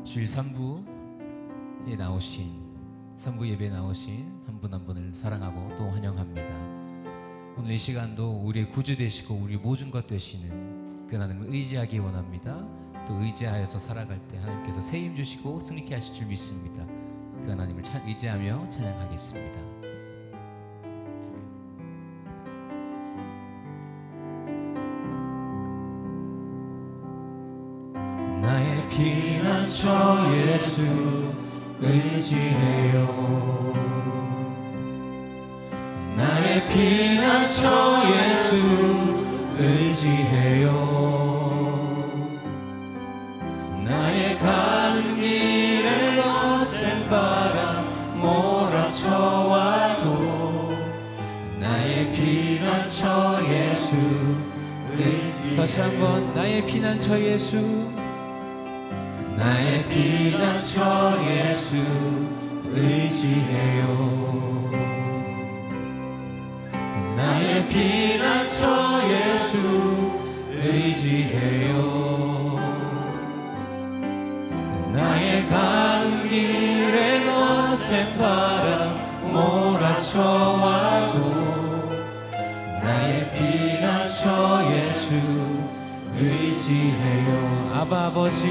주일 3부에 나오신 3부 예배에 나오신 한 분 한 분을 사랑하고 또 환영합니다. 오늘 이 시간도 우리의 구주 되시고 우리 모든 것 되시는 그 하나님을 의지하기 원합니다. 또 의지하여서 살아갈 때 하나님께서 새 힘 주시고 승리케 하실 줄 믿습니다. 그 하나님을 의지하며 찬양하겠습니다. 나의 피난처 예수 의지해요. 나의 피난처 예수 의지해요. 나의 가는 길에 거센 바람 몰아쳐와도 나의 피난처 예수 의지해요. 다시 한번 나의 피난처 예수, 나의 피난처 예수 의지해요. 나의 피난처 예수 의지해요. 나의 가는 길에 거센 바람 몰아쳐와도 나의 피난처 예수 의지해요. 아바 아버지,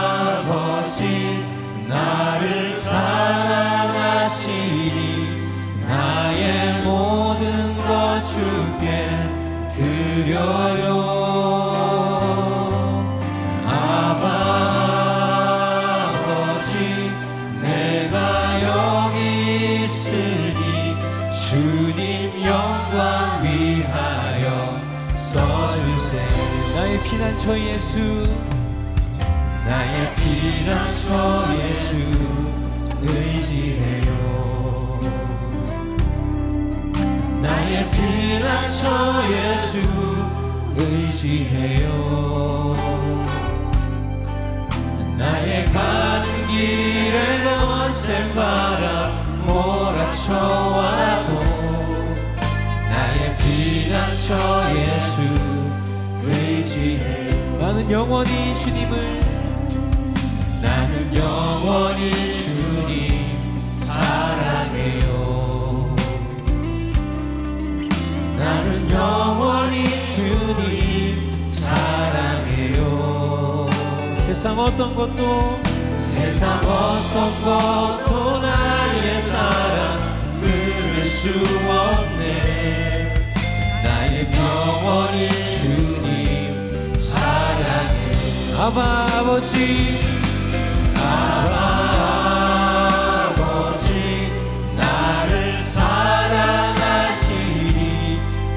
아버지 나를 사랑하시니 나의 모든 것 주께 드려요. 아버지 내가 여기 있으니 주님 영광 위하여 써주세요. 나의 피난처 예수, 나의 피난처 예수 의지해요. 나의 피난처 예수 의지해요. 나의 가는 길에 거센 바람 몰아쳐와도 나의 피난처 예수 의지해. 나는 영원히 주님을, 나는 영원히 주님 사랑해요. 나는 영원히 주님 사랑해요. 세상 어떤 것도 나의 사랑 끊을 수 없네. 나의 영원히 주님 사랑해. 아버지, 아버지 나를 사랑하시니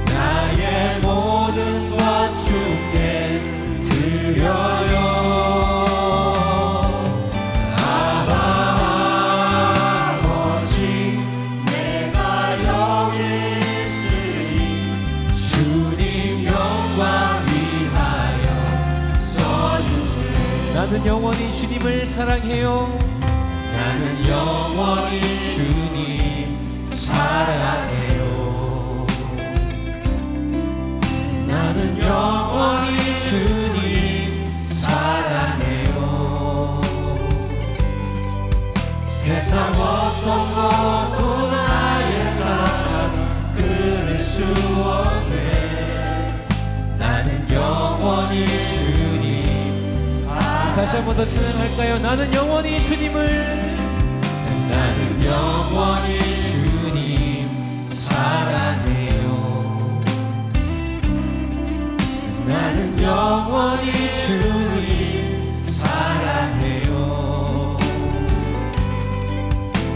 나의 모든 것 주께 드려요. 아버지 내가 여기 있으니 주님 영광 위하여 써주세요. 나는 영원히 주님을 사랑해요. 나는 영원히 주님 사랑해요. 나는 영원히 주님 사랑해요. 세상 어떤 것도 나의 사랑 끊을 수 없네. 나는 영원히 주님 사랑해요. 다시 한 번 더 찬양할까요? 나는 영원히 주님을, 나는 영원히 주님 사랑해요. 나는 영원히 주님 사랑해요.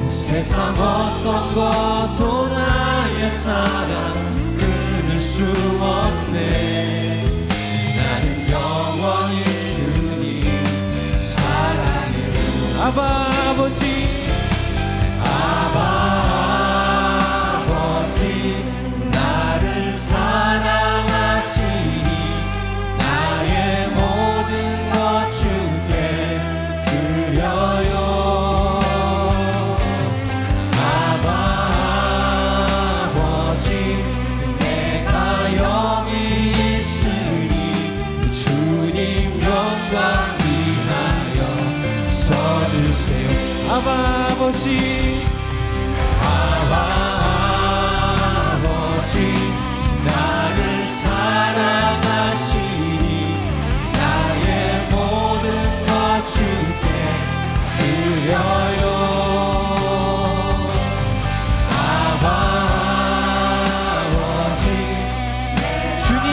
세상 어떤 것도 나의 사랑 끊을 수 없네. 나는 영원히 주님 사랑해요. 아버지, 아버지 나를 사랑하시니 나의 모든 것 주께 드려요. 아버지 내가 여기 있으니 주님 아버지 나를 사랑하시니 나의 모든 것 주께 드려요. 아버지 주님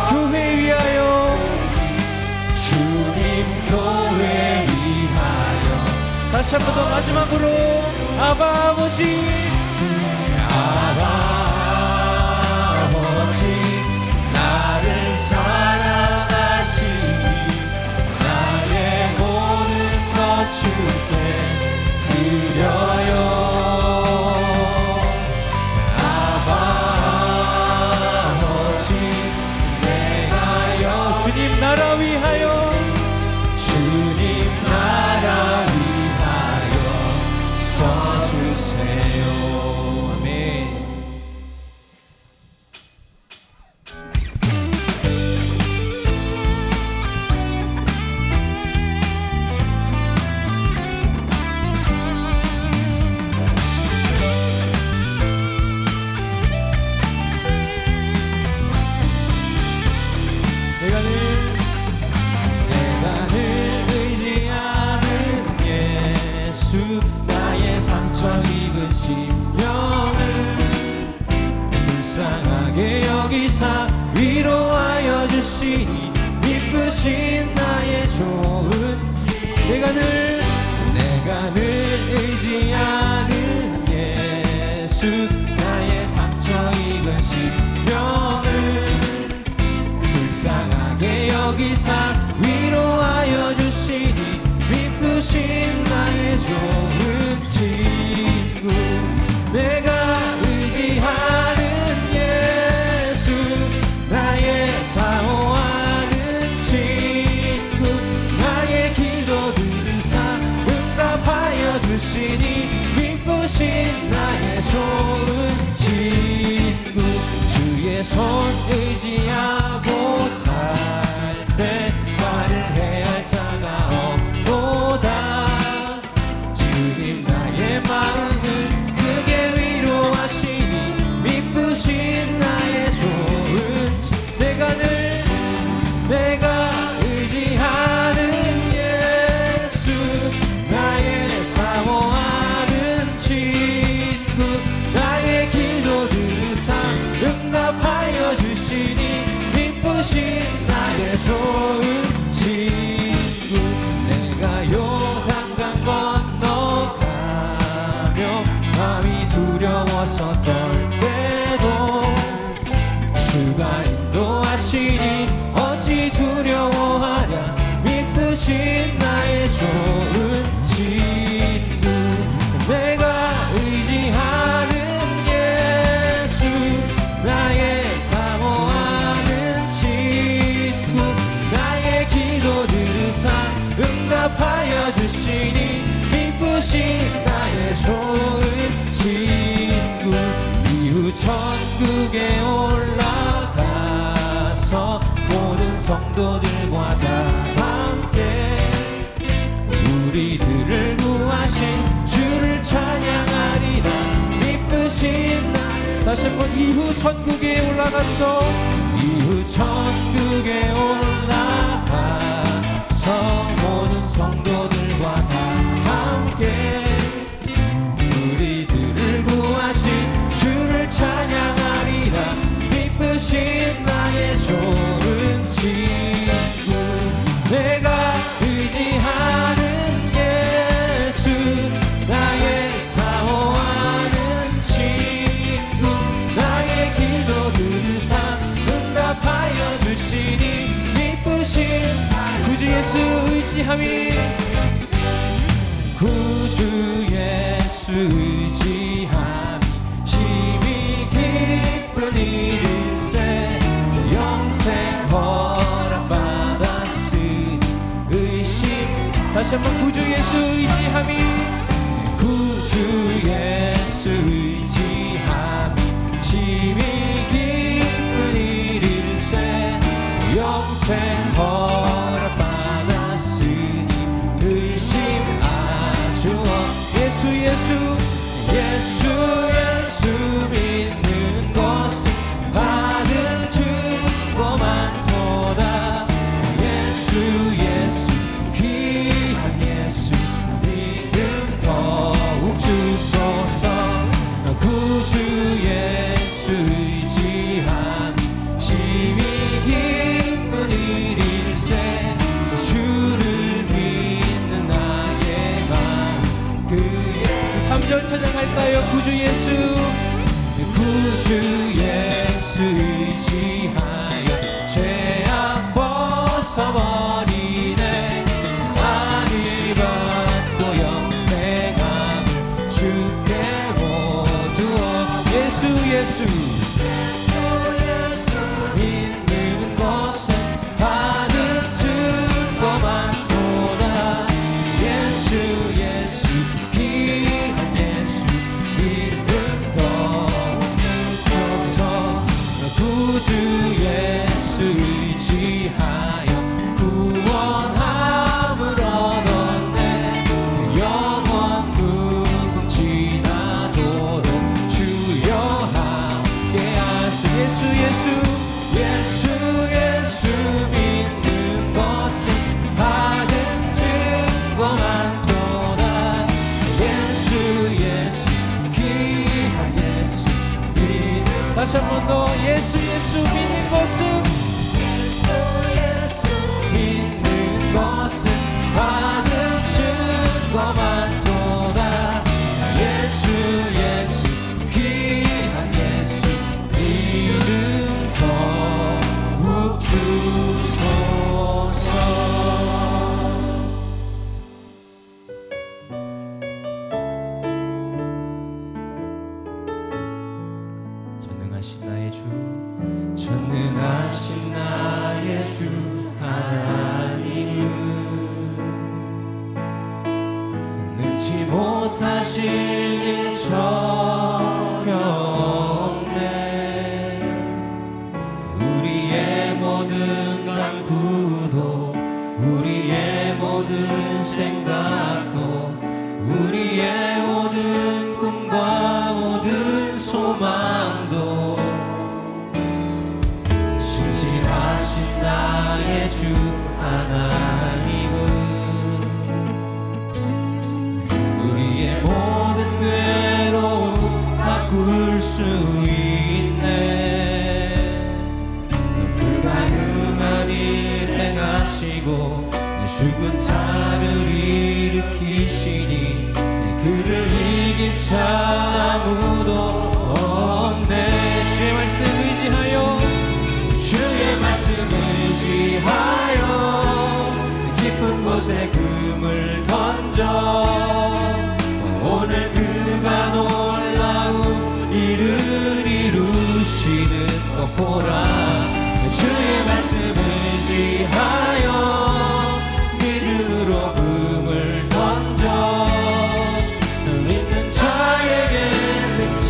교회 위하여 주님 교회 위하여 다시 한 번 더 마지막으로 아버지 나를 사랑하시니 나의 모든 것 주께 드려요. 아버지 내가요 주님 나라 위하여 주님 나라 위하여 써주세요. 아멘. 내가 늘 의지하는 예수 나의 상처 입은 심령을 불쌍하게 여기사 위로하여 주시니 기쁘신 나의 좋은 내가 늘 의지하는 예수 나의 상처 입은 심령을 불쌍하게 여기사 위로하여 주시니 기쁘신 나의 좋은 친구 내가 의지하는 예수 나의 사모하는 친구 나의 기도 들으사 응답하여 주시니 기쁘신 나의 좋은 친구 주의 손 의지하고 살 때 말을 해야 할 자가 없도다. 주님 나의 마음을 크게 위로하시니 미쁘신 나의 좋은 내가 의지하는 예수 나의 사모하는 친구 나의 기도 들으사 응답하여 주시니 미쁘신 나의 좋은 친구 내가 요단강 건너가며 마음이 두려워서 떨 때도 주가 인도하시니 어찌 두려워하랴 미쁘신 나의 좋은 친구 내가 의지하는 예수 나의 사모하는 친구 나의 기도 들으사 응답하여 주시니 기쁘신 나의 좋은 친구 이후 천국에 올라가서 모든 성도들과 다 함께 우리들을 구하신 주를 찬양하리라 미쁘신 날 다시 한번 이후 천국에 올라가서 모든 성도들과 다 함께 우리들을 구하신 주를 찬양하리라 미쁘신 나의 좋은 친구 내가 의지하는 예수 나의 사모하는 친구 나의 기도 들으사 응답하여 주시니 미쁘신 구주 예수 의지함이 구주 예수 의지함이 심히 기쁜 일일세 영생 허락받았으니 의심 다시 한번 구주 예수 의지함이 구주 예수 의지함이 심히 기쁜 일일세 영생 허락받았으니 의심 아주어 예수 주 예수 의지하여 죄악 벗어버리네. 하늘과 또 영생함을 주께 모두어 예수 예수 믿는 것은 받은 증거 많도다. 예수 예수 귀한 예수 이름 더욱 높여서 구주 예수 의지하여 구원함을 얻었네. 영원 무궁지나도록 주여 함께 하세. 예수 예수 예수 예수 믿는 것은 받은 증거 많도다. 예수 예수 귀한 예수 믿는 다시 한 번 더 예수 예수 믿는 것은 믿는 것은 받은 증거 많도다. 예수 예수 귀한 예수 이름 더욱 주소서. 전능하신 나의 주 전능하신 나의 주 하나님은 능치 못하실 일 전혀 없네. 우리의 모든 강구도 우리의 모든 생각도 우리의 모든 꿈과 모든 소망도 신실하신 나의 주 하나님은 우리의 모든 괴로움 바꿀 수 있네. 불가능한 일 행하시고 죽은 자를 일으키시니 그를 이길 자 아무도 없네. 주의 말씀 의지하여 주의 말씀 의지하여 깊은 곳에 금을 던져 오늘 그가 놀라운 일을 이루시는 것 보라. 주의 말씀 의지하여 믿음으로 금을 던져 믿는 자에게 능치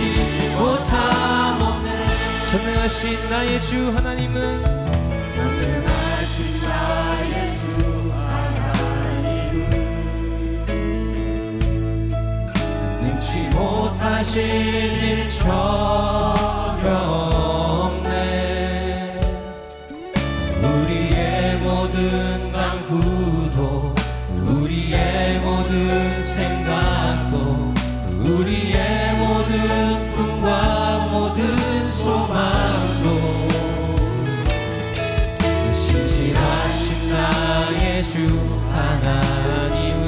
못함 없네. 전능하신 나의 주 하나님은 전능하신 나의 주 하나님은 능치 못하실 일 전혀 없네. 우리의 모든 강구도 우리의 모든 생각도 우리의 모든 꿈과 모든 소망도 신실하신 나의 주 하나님은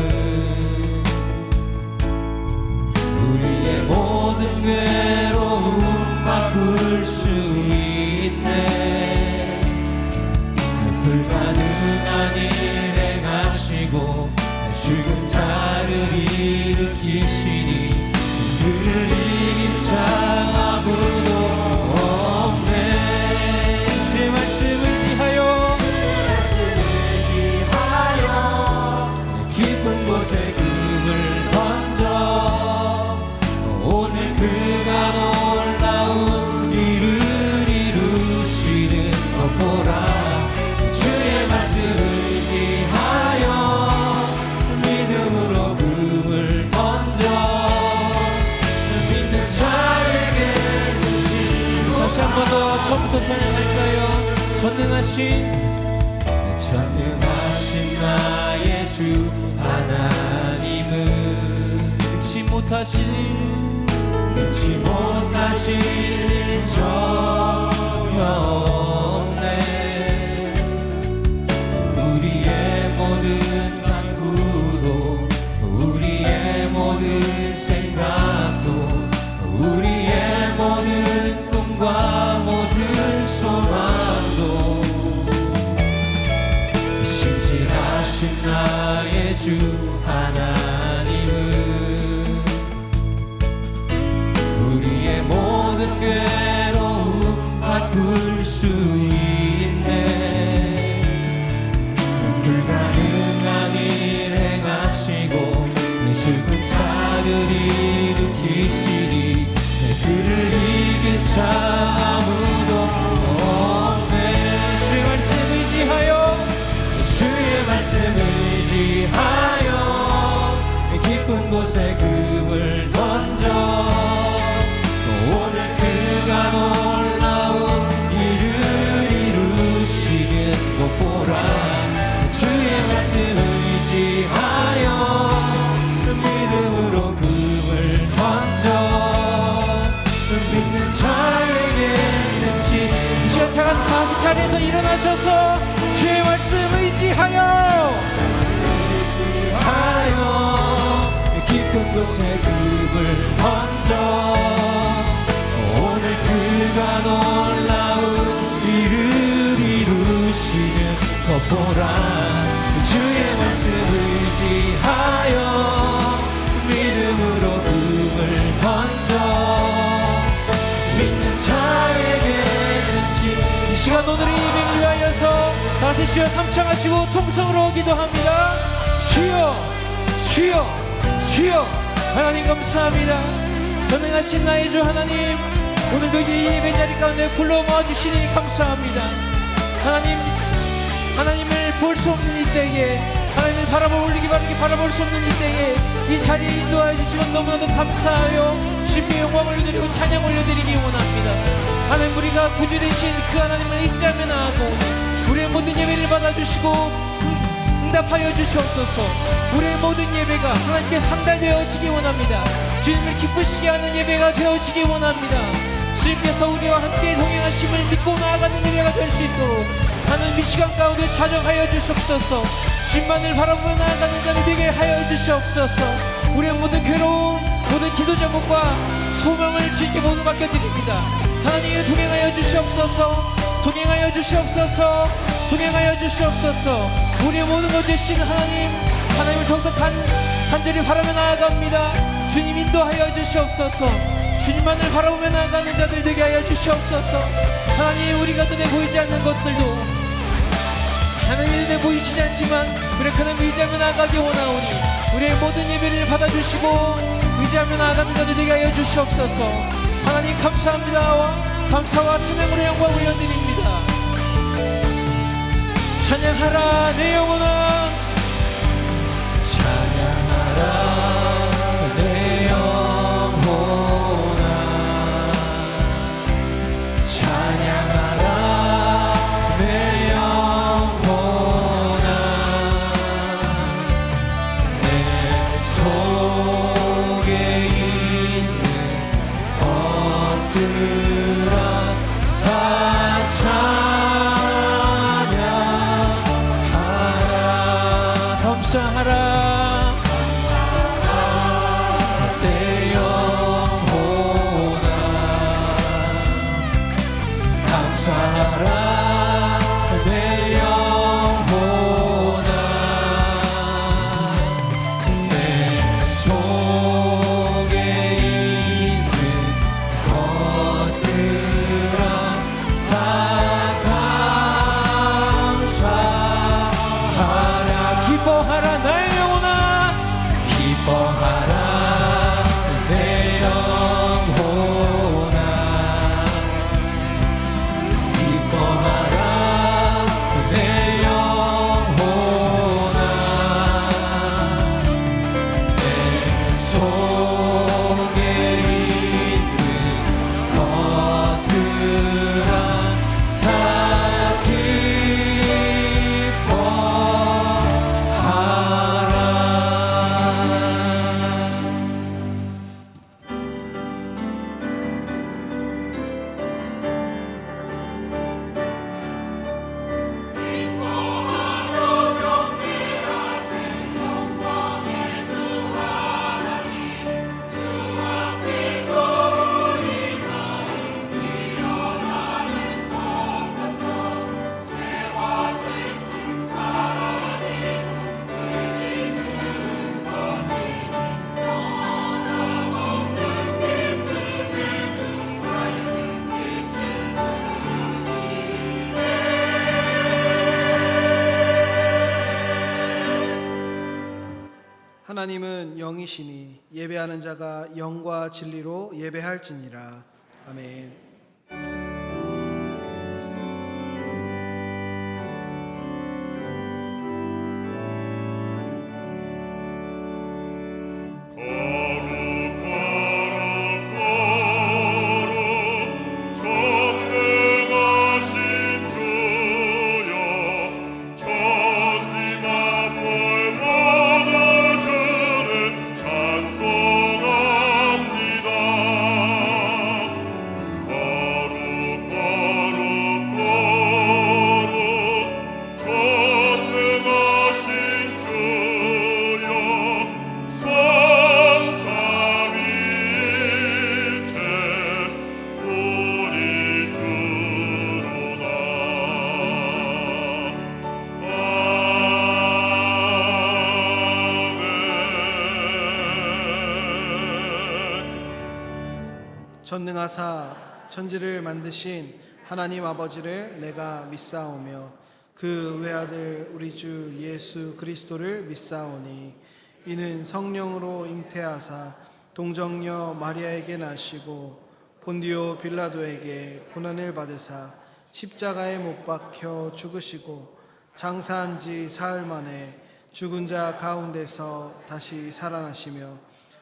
우리의 모든 괴로움 바꿀 수 있네. 불가능한 일 행하시고 죽은 자를 일으키시니 그를 이긴 자 아무도 없네. 주의 말씀 의지하여 깊은 곳에 금을 던져 오늘 그가 놀라운 일을 이루시는 것 보라. 주의 말씀 의지하여 믿음으로 금을 던져 믿는 자에게 능치 다시 한 번 더 처음부터 찬양할까요? 전능하신 나의 주 하나님은 능치 못하실 일 전혀 없네. 우리의 모든 강구도 우리의 모든 생각도 우리의 모든 꿈 주 하나님은 우리의 모든 괴로움 바꿀 수 있네. 불가능한 일 행하시고 내 죽은 자를 일으키시리. 그를 이길 자 아무도 없네. 주의 말씀 의지하여 주의 말씀 의지하여 깊은 곳에 금을 던져 오늘 그가 놀라운 일을 이루시는 것 보라. 주의 말씀 의지하여 믿음으로 금을 던져 믿는 자에게 능치. 이 시간 차가 다시 자리에서 일어나셔서 주의 말씀 의지하여 깊은 곳에 금을 던져 오늘 그가 놀라운 일을 이루시는 것 보라. 주의 말씀 의지하여 믿음으로 금을 던져 믿는 자에게 능치. 이 시간 오늘의 예배를 위하여서 다시 주여 삼창하시고 통성으로 기도합니다. 주여 주여 주여 하나님 감사합니다. 전능하신 나의 주 하나님, 오늘도 이 예배 자리 가운데 불러 모아주시니 감사합니다. 하나님을 볼 수 없는 이 때에, 하나님을 바라볼 수 없는 이 때에 이 자리에 인도하여 주시고 너무나도 감사하여 주님의 영광을 올려드리고 찬양 올려드리기 원합니다. 하나님, 우리가 구주 되신 그 하나님을 잊지 않으며 나아가오니 우리의 모든 예배를 받아주시고 응답하여 주시옵소서. 우리의 모든 예배가 하나님께 상달되어지기 원합니다. 주님을 기쁘시게 하는 예배가 되어지기 원합니다. 주님께서 우리와 함께 동행하심을 믿고 나아가는 예배가 될 수 있도록 하나님 이 시간 가운데 자정하여 주시옵소서. 주님만을 바라보며 나아가는 자를 되게 하여 주시옵소서. 우리의 모든 괴로움, 모든 기도 제목과 소망을 주님께 모두 맡겨드립니다. 하나님 동행하여 주시옵소서. 동행하여 주시옵소서. 동행하여 주시옵소서. 우리의 모든 것 되신 하나님을 더욱더 간절히 바라며 나아갑니다. 주님 인도하여 주시옵소서. 주님만을 바라보며 나아가는 자들 되게 하여 주시옵소서. 하나님, 우리가 눈에 보이지 않는 것들도 하나님의 눈에 보이시지 않지만 우리 하나님 의지하며 나아가기 원하오니 우리의 모든 예배를 받아주시고 의지하며 나아가는 자들 되게 하여 주시옵소서. 하나님 감사합니다. 감사와 찬양으로 영광 올려드립니다. 찬양하라 내 영혼아, 찬양하라 내 영혼아, 찬양하라 내 영혼아. 내 속에 있는 것들아 다 감사하라 내 영혼아, 감사하라 내 영혼아. 내 속에 있는 것들아 다 감사하라. 기뻐하라 나의 영혼아, 기뻐하라 내 영혼아, 기뻐하라 하나님은 영이시니 예배하는 자가 영과 진리로 예배할지니라. 아멘. 전능하사 천지를 만드신 하나님 아버지를 내가 믿사오며 그 외아들 우리 주 예수 그리스도를 믿사오니 이는 성령으로 잉태하사 동정녀 마리아에게 나시고 본디오 빌라도에게 고난을 받으사 십자가에 못 박혀 죽으시고 장사한 지 사흘 만에 죽은 자 가운데서 다시 살아나시며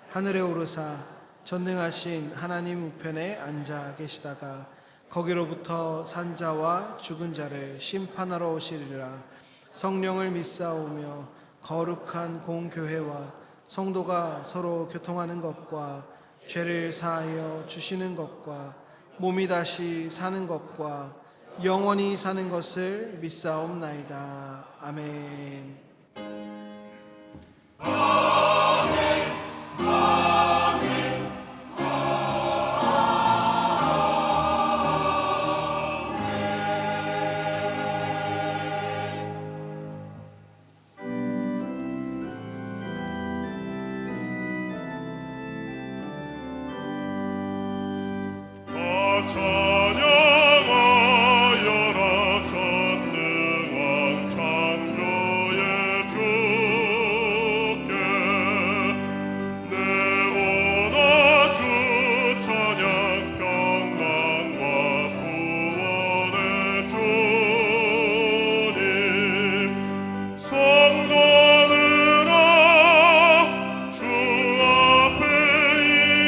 하늘에 오르사 전능하신 하나님 우편에 앉아 계시다가 거기로부터 산자와 죽은 자를 심판하러 오시리라. 성령을 믿사오며 거룩한 공교회와 성도가 서로 교통하는 것과 죄를 사하여 주시는 것과 몸이 다시 사는 것과 영원히 사는 것을 믿사옵나이다. 아멘. 찬양하여라 전능한 창조의 주께 내오나 주 찬양 평강과 구원의 주님 성도들아 주 앞에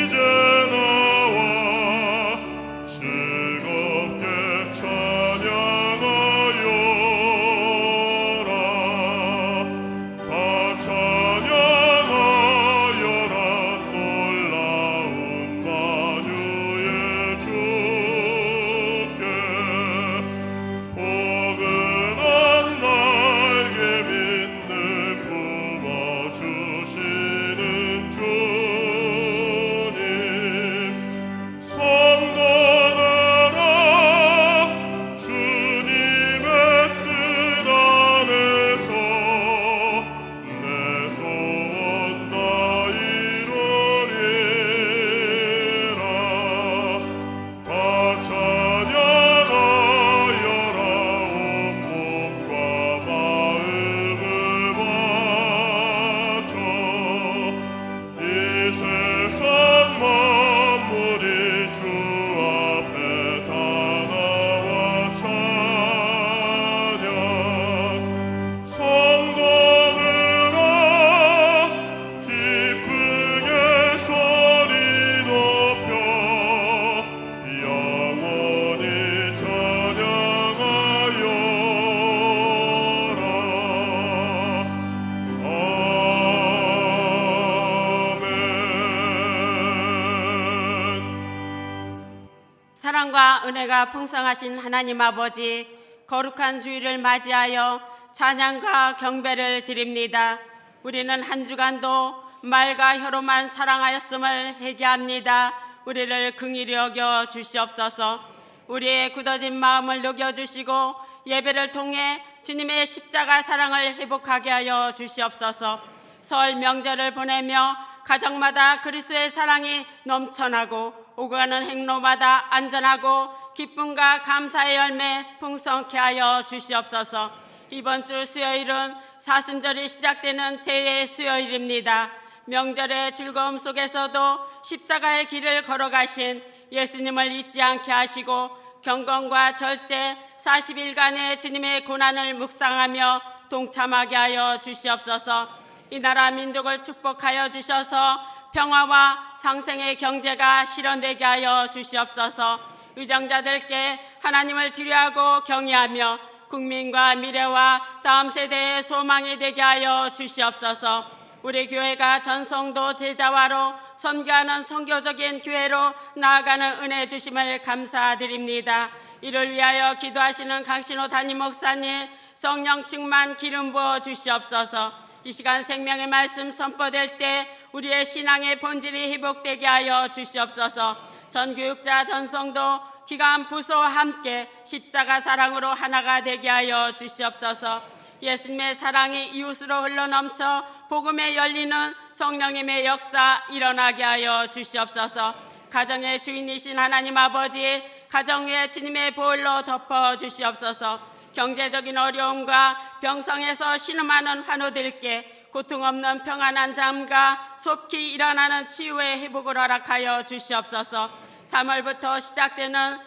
이제 나와 즐겁게 찬양하여라 다 찬양하여라 놀라운 만유의 주께 포근한 날개 빛을 품어주시는 주님 성도들아 주님의 뜻 안에서 내 소원 다 이루리라 다 찬양하여라 온몸과 마음을 바쳐 이 세상 만물이 주 앞에 다 나와 찬양 성도들아 기쁘게 소리 높여 영원히 찬양하여라. 아멘. 사랑과 은혜가 풍성하신 하나님 아버지, 거룩한 주일을 맞이하여 찬양과 경배를 드립니다. 우리는 한 주간도 말과 혀로만 사랑하였음을 회개합니다. 우리를 긍휼히 여겨 주시옵소서. 우리의 굳어진 마음을 녹여주시고 예배를 통해 주님의 십자가 사랑을 회복하게 하여 주시옵소서. 설 명절을 보내며 가정마다 그리스도의 사랑이 넘쳐나고 오고 가는 행로마다 안전하고 기쁨과 감사의 열매 풍성케 하여 주시옵소서. 이번 주 수요일은 사순절이 시작되는 제2의 수요일입니다. 명절의 즐거움 속에서도 십자가의 길을 걸어가신 예수님을 잊지 않게 하시고 경건과 절제 40일간의 주님의 고난을 묵상하며 동참하게 하여 주시옵소서. 이 나라 민족을 축복하여 주셔서 평화와 상생의 경제가 실현되게 하여 주시옵소서. 의정자들께 하나님을 두려워하고 경외하며 국민과 미래와 다음 세대의 소망이 되게 하여 주시옵소서. 우리 교회가 전성도 제자화로 선교하는 선교적인 교회로 나아가는 은혜 주심을 감사드립니다. 이를 위하여 기도하시는 강신호 담임 목사님 성령 충만 기름 부어 주시옵소서. 이 시간 생명의 말씀 선포될 때 우리의 신앙의 본질이 회복되게 하여 주시옵소서. 전 교육자 전성도 기관 부서와 함께 십자가 사랑으로 하나가 되게 하여 주시옵소서. 예수님의 사랑이 이웃으로 흘러넘쳐 복음에 열리는 성령님의 역사 일어나게 하여 주시옵소서. 가정의 주인이신 하나님 아버지, 가정 위에 주님의 보혈로 덮어 주시옵소서. 경제적인 어려움과 병성에서 신음하는 환우들께 고통 없는 평안한 잠과 속히 일어나는 치유의 회복을 허락하여 주시옵소서. 3월부터 시작되는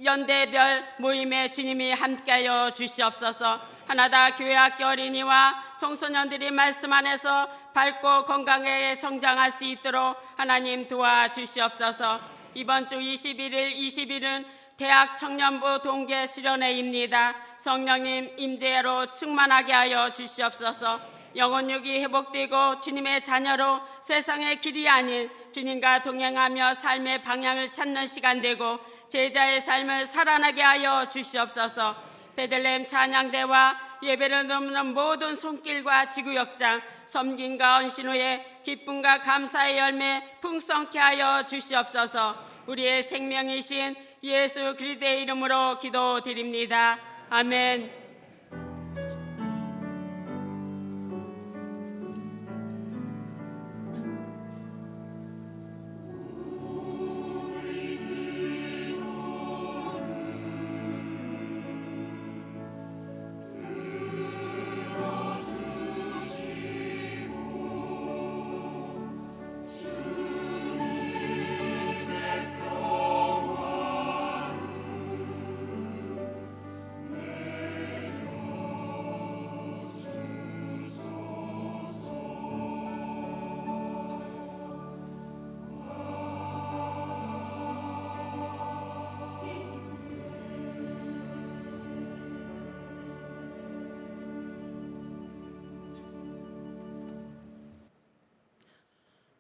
연대별 모임에 주님이 함께하여 주시옵소서. 하나다 교회학교 어린이와 청소년들이 말씀 안에서 밝고 건강하게 성장할 수 있도록 하나님 도와주시옵소서. 이번 주 21일, 20일은 대학 청년부 동계 수련회입니다. 성령님 임재로 충만하게 하여 주시옵소서. 영혼육이 회복되고 주님의 자녀로 세상의 길이 아닌 주님과 동행하며 삶의 방향을 찾는 시간 되고 제자의 삶을 살아나게 하여 주시옵소서. 베들레헴 찬양대와 예배를 넘는 모든 손길과 지구역장, 섬김과 헌신 후에 기쁨과 감사의 열매 풍성케 하여 주시옵소서. 우리의 생명이신 예수 그리스도의 이름으로 기도드립니다. 아멘.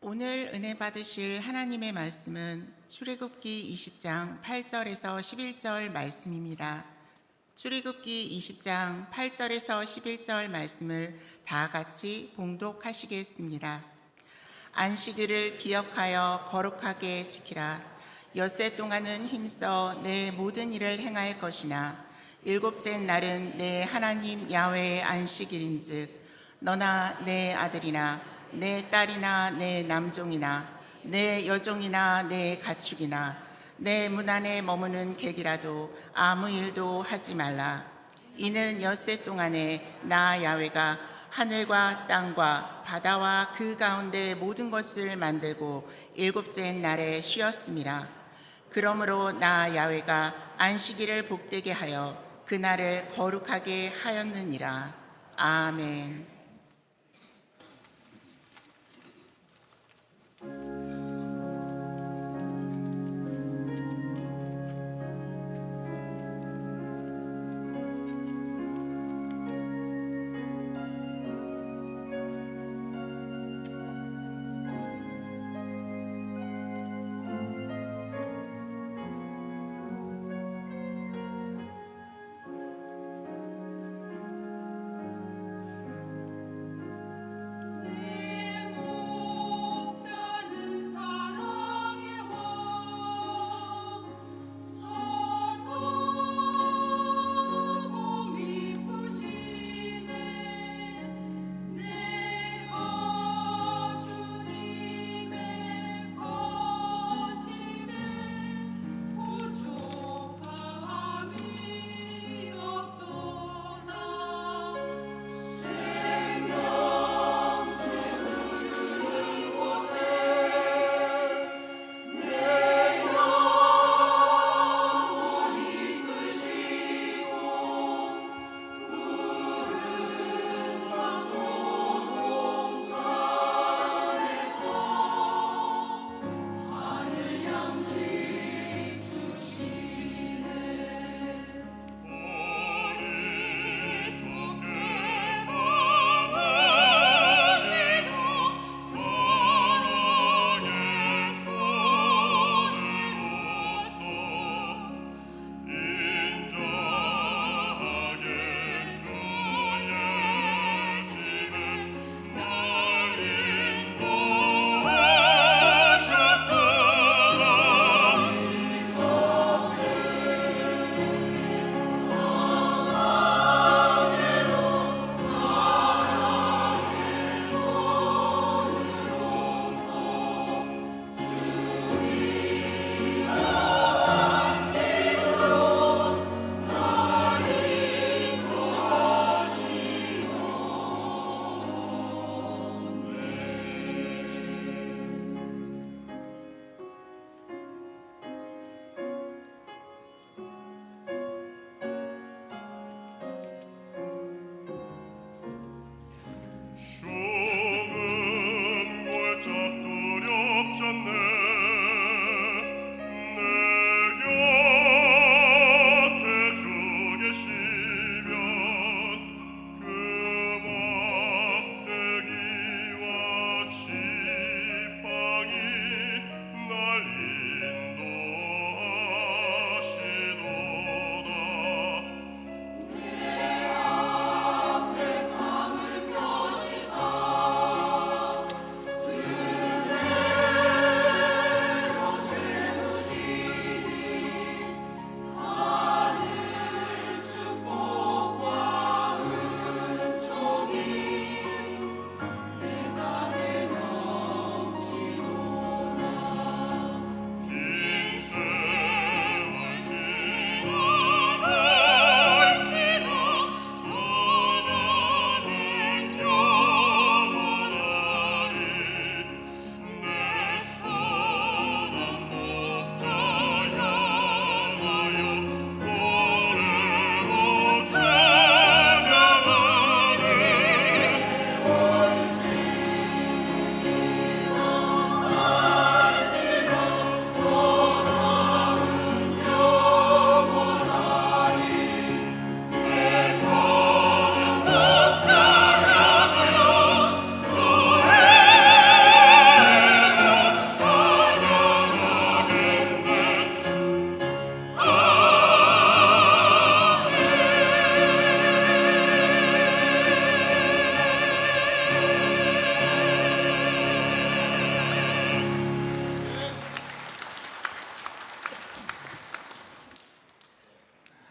오늘 은혜 받으실 하나님의 말씀은 출애굽기 20장 8절에서 11절 말씀입니다. 출애굽기 20장 8절에서 11절 말씀을 다 같이 봉독하시겠습니다. 안식일을 기억하여 거룩하게 지키라. 엿새 동안은 힘써 내 모든 일을 행할 것이나 일곱째 날은 내 하나님 야훼의 안식일인즉 너나 내 아들이나 내 딸이나 내 남종이나 내 여종이나 내 가축이나 내 문 안에 머무는 객이라도 아무 일도 하지 말라. 이는 엿새 동안에 나 야훼가 하늘과 땅과 바다와 그 가운데 모든 것을 만들고 일곱째 날에 쉬었음이라. 그러므로 나 야훼가 안식일을 복되게 하여 그날을 거룩하게 하였느니라. 아멘.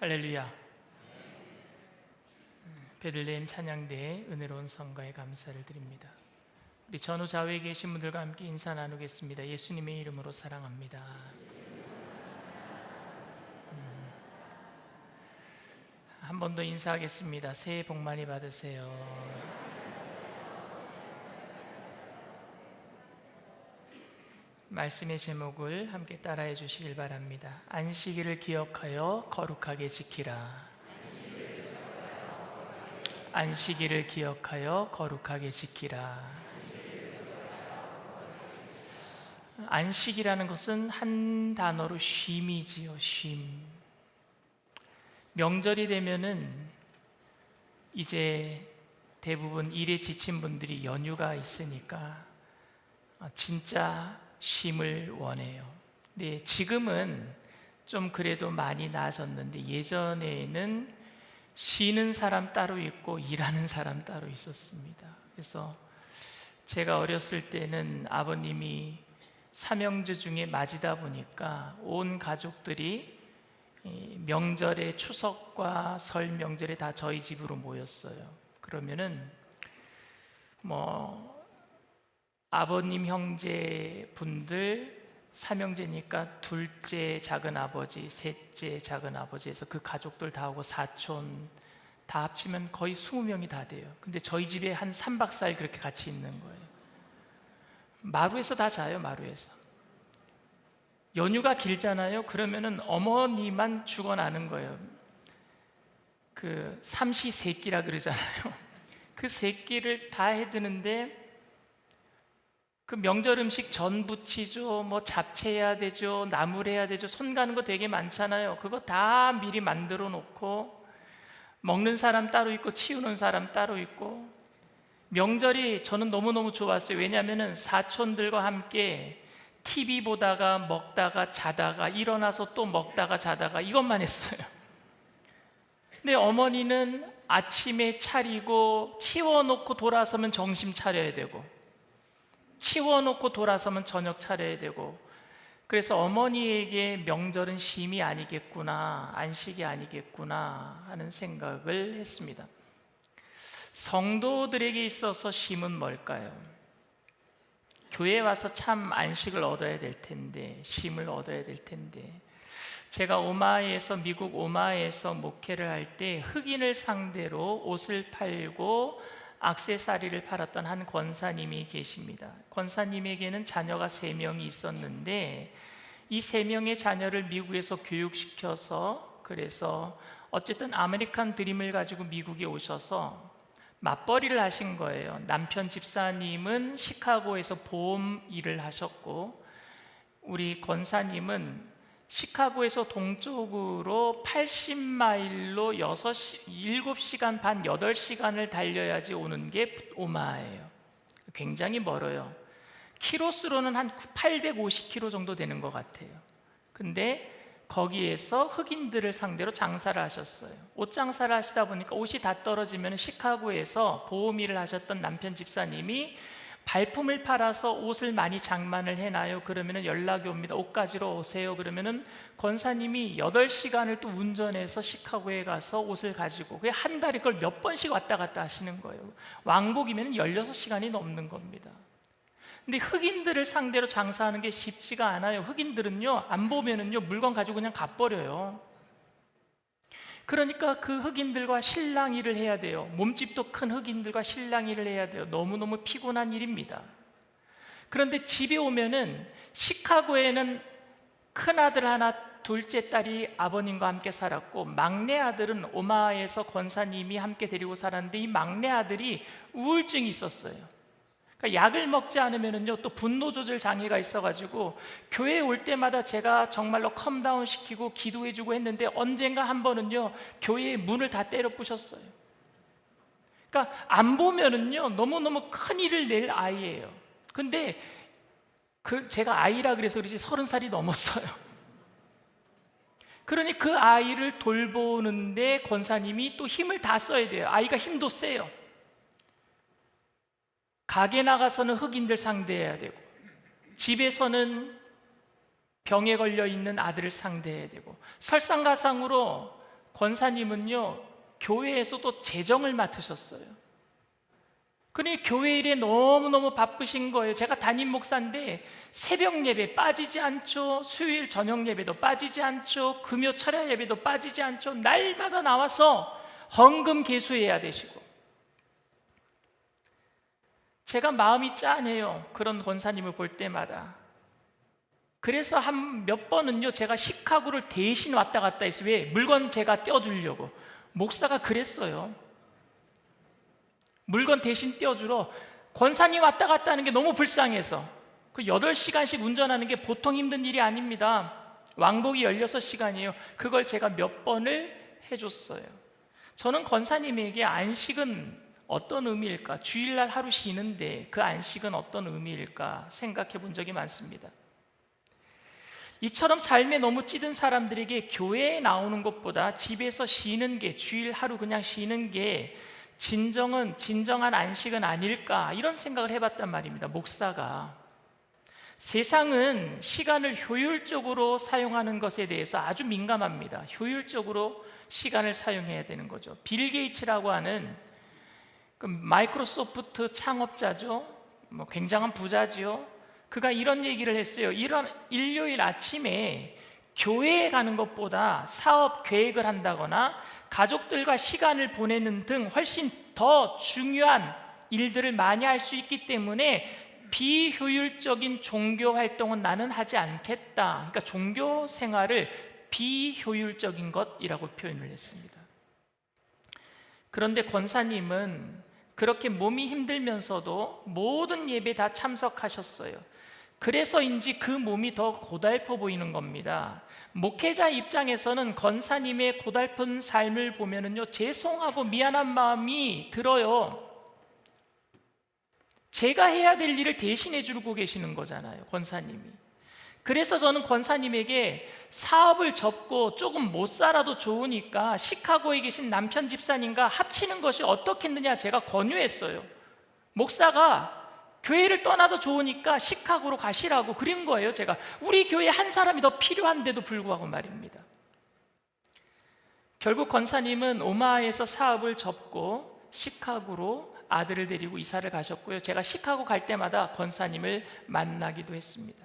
할렐루야. 베들레헴 찬양대의 은혜로운 성가에 감사를 드립니다. 우리 전후 좌우에 계신 분들과 함께 인사 나누겠습니다. 예수님의 이름으로 사랑합니다. 한 번 더 인사하겠습니다. 새해 복 많이 받으세요. 말씀의 제목을 함께 따라해 주시길 바랍니다. 안식일을 기억하여 거룩하게 지키라. 안식일을 기억하여 거룩하게 지키라. 안식이라는 것은 한 단어로 쉼이지요. 쉼. 명절이 되면은 이제 대부분 일에 지친 분들이 연휴가 있으니까 진짜 쉼을 원해요. 근데 지금은 좀 그래도 많이 나아졌는데 예전에는 쉬는 사람 따로 있고 일하는 사람 따로 있었습니다. 그래서 제가 어렸을 때는 아버님이 삼형제 중에 맞이다 보니까 온 가족들이 명절에 추석과 설 명절에 다 저희 집으로 모였어요. 그러면은 아버님 형제 분들 삼형제니까 둘째 작은 아버지, 셋째 작은 아버지에서 그 가족들 다 오고 사촌 다 합치면 거의 20명이 다 돼요. 근데 저희 집에 한 3박 4일 그렇게 같이 있는 거예요. 마루에서 다 자요. 마루에서. 연휴가 길잖아요. 그러면은 어머니만 죽어나는 거예요. 그 삼시세끼라 그러잖아요. 그 세끼를 다 해드는데 그 명절 음식 전 부치죠, 잡채해야 되죠, 나물해야 되죠, 손 가는 거 되게 많잖아요. 그거 다 미리 만들어 놓고 먹는 사람 따로 있고 치우는 사람 따로 있고 명절이 저는 너무너무 좋았어요. 왜냐하면 사촌들과 함께 TV 보다가 먹다가 자다가 일어나서 또 먹다가 자다가 이것만 했어요. 근데 어머니는 아침에 차리고 치워놓고 돌아서면 점심 차려야 되고 치워놓고 돌아서면 저녁 차려야 되고 그래서 어머니에게 명절은 쉼이 아니겠구나, 안식이 아니겠구나 하는 생각을 했습니다. 성도들에게 있어서 쉼은 뭘까요? 교회에 와서 참 안식을 얻어야 될 텐데, 쉼을 얻어야 될 텐데 제가 미국 오마에서 목회를 할 때 흑인을 상대로 옷을 팔고 액세서리를 팔았던 한 권사님이 계십니다. 권사님에게는 자녀가 3명이 있었는데 이 3명의 자녀를 미국에서 교육시켜서 그래서 어쨌든 아메리칸 드림을 가지고 미국에 오셔서 맞벌이를 하신 거예요. 남편 집사님은 시카고에서 보험 일을 하셨고 우리 권사님은 시카고에서 동쪽으로 80마일로 7시간 반, 8시간을 달려야지 오는 게 오마예요. 굉장히 멀어요. 키로수로는 한 850km 정도 되는 것 같아요. 근데 거기에서 흑인들을 상대로 장사를 하셨어요. 옷 장사를 하시다 보니까 옷이 다 떨어지면 시카고에서 보험 일을 하셨던 남편 집사님이 발품을 팔아서 옷을 많이 장만을 해놔요. 그러면 연락이 옵니다. 옷 가지러 오세요. 그러면은 권사님이 8시간을 또 운전해서 시카고에 가서 옷을 가지고 그게 한 달에 그걸 몇 번씩 왔다 갔다 하시는 거예요. 왕복이면 16시간이 넘는 겁니다. 근데 흑인들을 상대로 장사하는 게 쉽지가 않아요. 흑인들은요, 안 보면은요, 물건 가지고 그냥 가버려요. 그러니까 그 흑인들과 실랑이를 해야 돼요. 몸집도 큰 흑인들과 실랑이를 해야 돼요. 너무너무 피곤한 일입니다. 그런데 집에 오면은 시카고에는 큰아들 하나, 둘째 딸이 아버님과 함께 살았고 막내 아들은 오마하에서 권사님이 함께 데리고 살았는데 이 막내 아들이 우울증이 있었어요. 그러니까 약을 먹지 않으면은요 또 분노 조절 장애가 있어가지고 교회에 올 때마다 제가 정말로 컴다운 시키고 기도해주고 했는데 언젠가 한 번은요 교회의 문을 다 때려 부셨어요. 그러니까 안 보면은요 너무너무 큰 일을 낼 아이예요. 근데 제가 아이라 그래서 그렇지 30살이 넘었어요. 그러니 그 아이를 돌보는데 권사님이 또 힘을 다 써야 돼요. 아이가 힘도 세요. 가게 나가서는 흑인들 상대해야 되고 집에서는 병에 걸려 있는 아들을 상대해야 되고 설상가상으로 권사님은요, 교회에서도 재정을 맡으셨어요. 그러니 교회 일에 너무너무 바쁘신 거예요. 제가 담임 목사인데 새벽 예배 빠지지 않죠. 수요일 저녁 예배도 빠지지 않죠. 금요 철야 예배도 빠지지 않죠. 날마다 나와서 헌금 계수해야 되시고. 제가 마음이 짠해요. 그런 권사님을 볼 때마다. 그래서 한 몇 번은요, 제가 시카고를 대신 왔다 갔다 했어요. 왜? 물건 제가 떼어주려고. 목사가 그랬어요. 물건 대신 떼어주러 권사님 왔다 갔다 하는 게 너무 불쌍해서. 그 8시간씩 운전하는 게 보통 힘든 일이 아닙니다. 왕복이 16시간이에요. 그걸 제가 몇 번을 해줬어요. 저는 권사님에게 안식은 어떤 의미일까? 주일날 하루 쉬는데 그 안식은 어떤 의미일까 생각해 본 적이 많습니다. 이처럼 삶에 너무 찌든 사람들에게 교회에 나오는 것보다 집에서 쉬는 게, 주일 하루 그냥 쉬는 게 진정한 안식은 아닐까, 이런 생각을 해봤단 말입니다. 목사가. 세상은 시간을 효율적으로 사용하는 것에 대해서 아주 민감합니다. 효율적으로 시간을 사용해야 되는 거죠. 빌 게이츠라고 하는 그 마이크로소프트 창업자죠. 굉장한 부자지요. 그가 이런 얘기를 했어요. 이런 일요일 아침에 교회에 가는 것보다 사업 계획을 한다거나 가족들과 시간을 보내는 등 훨씬 더 중요한 일들을 많이 할 수 있기 때문에 비효율적인 종교 활동은 나는 하지 않겠다. 그러니까 종교 생활을 비효율적인 것이라고 표현을 했습니다. 그런데 권사님은 그렇게 몸이 힘들면서도 모든 예배 다 참석하셨어요. 그래서인지 그 몸이 더 고달퍼 보이는 겁니다. 목회자 입장에서는 권사님의 고달픈 삶을 보면은요, 죄송하고 미안한 마음이 들어요. 제가 해야 될 일을 대신해 주고 계시는 거잖아요, 권사님이. 그래서 저는 권사님에게 사업을 접고 조금 못 살아도 좋으니까 시카고에 계신 남편 집사님과 합치는 것이 어떻겠느냐 제가 권유했어요. 목사가 교회를 떠나도 좋으니까 시카고로 가시라고 그린 거예요. 제가 우리 교회에 한 사람이 더 필요한데도 불구하고 말입니다. 결국 권사님은 오마하에서 사업을 접고 시카고로 아들을 데리고 이사를 가셨고요. 제가 시카고 갈 때마다 권사님을 만나기도 했습니다.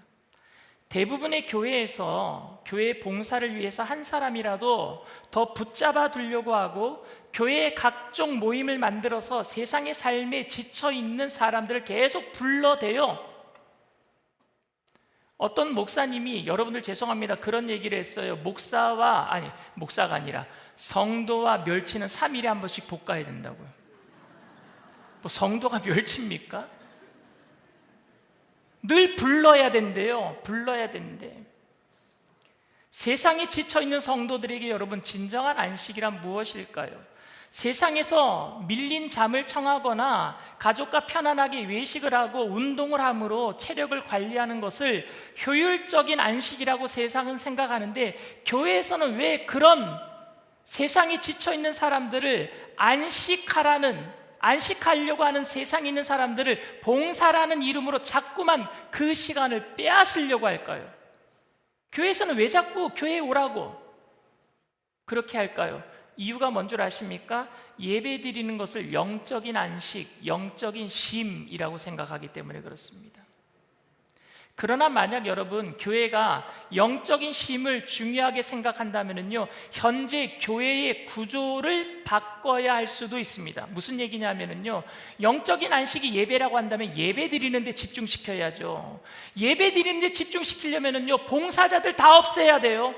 대부분의 교회에서 교회 봉사를 위해서 한 사람이라도 더 붙잡아 두려고 하고 교회의 각종 모임을 만들어서 세상의 삶에 지쳐 있는 사람들을 계속 불러대요. 어떤 목사님이, 여러분들 죄송합니다, 그런 얘기를 했어요. 목사가 아니라 성도와 멸치는 3일에 한 번씩 볶아야 된다고요. 뭐 성도가 멸치입니까? 늘 불러야 된대요. 불러야 된대. 세상에 지쳐있는 성도들에게 여러분, 진정한 안식이란 무엇일까요? 세상에서 밀린 잠을 청하거나 가족과 편안하게 외식을 하고 운동을 함으로 체력을 관리하는 것을 효율적인 안식이라고 세상은 생각하는데, 교회에서는 왜 그런 세상에 지쳐있는 사람들을 안식하려고 하는 세상에 있는 사람들을 봉사라는 이름으로 자꾸만 그 시간을 빼앗으려고 할까요? 교회에서는 왜 자꾸 교회에 오라고 그렇게 할까요? 이유가 뭔 줄 아십니까? 예배 드리는 것을 영적인 안식, 영적인 쉼이라고 생각하기 때문에 그렇습니다. 그러나 만약 여러분, 교회가 영적인 쉼을 중요하게 생각한다면요, 현재 교회의 구조를 바꿔야 할 수도 있습니다. 무슨 얘기냐면요, 영적인 안식이 예배라고 한다면 예배 드리는 데 집중시켜야죠. 예배 드리는 데 집중시키려면요, 봉사자들 다 없애야 돼요.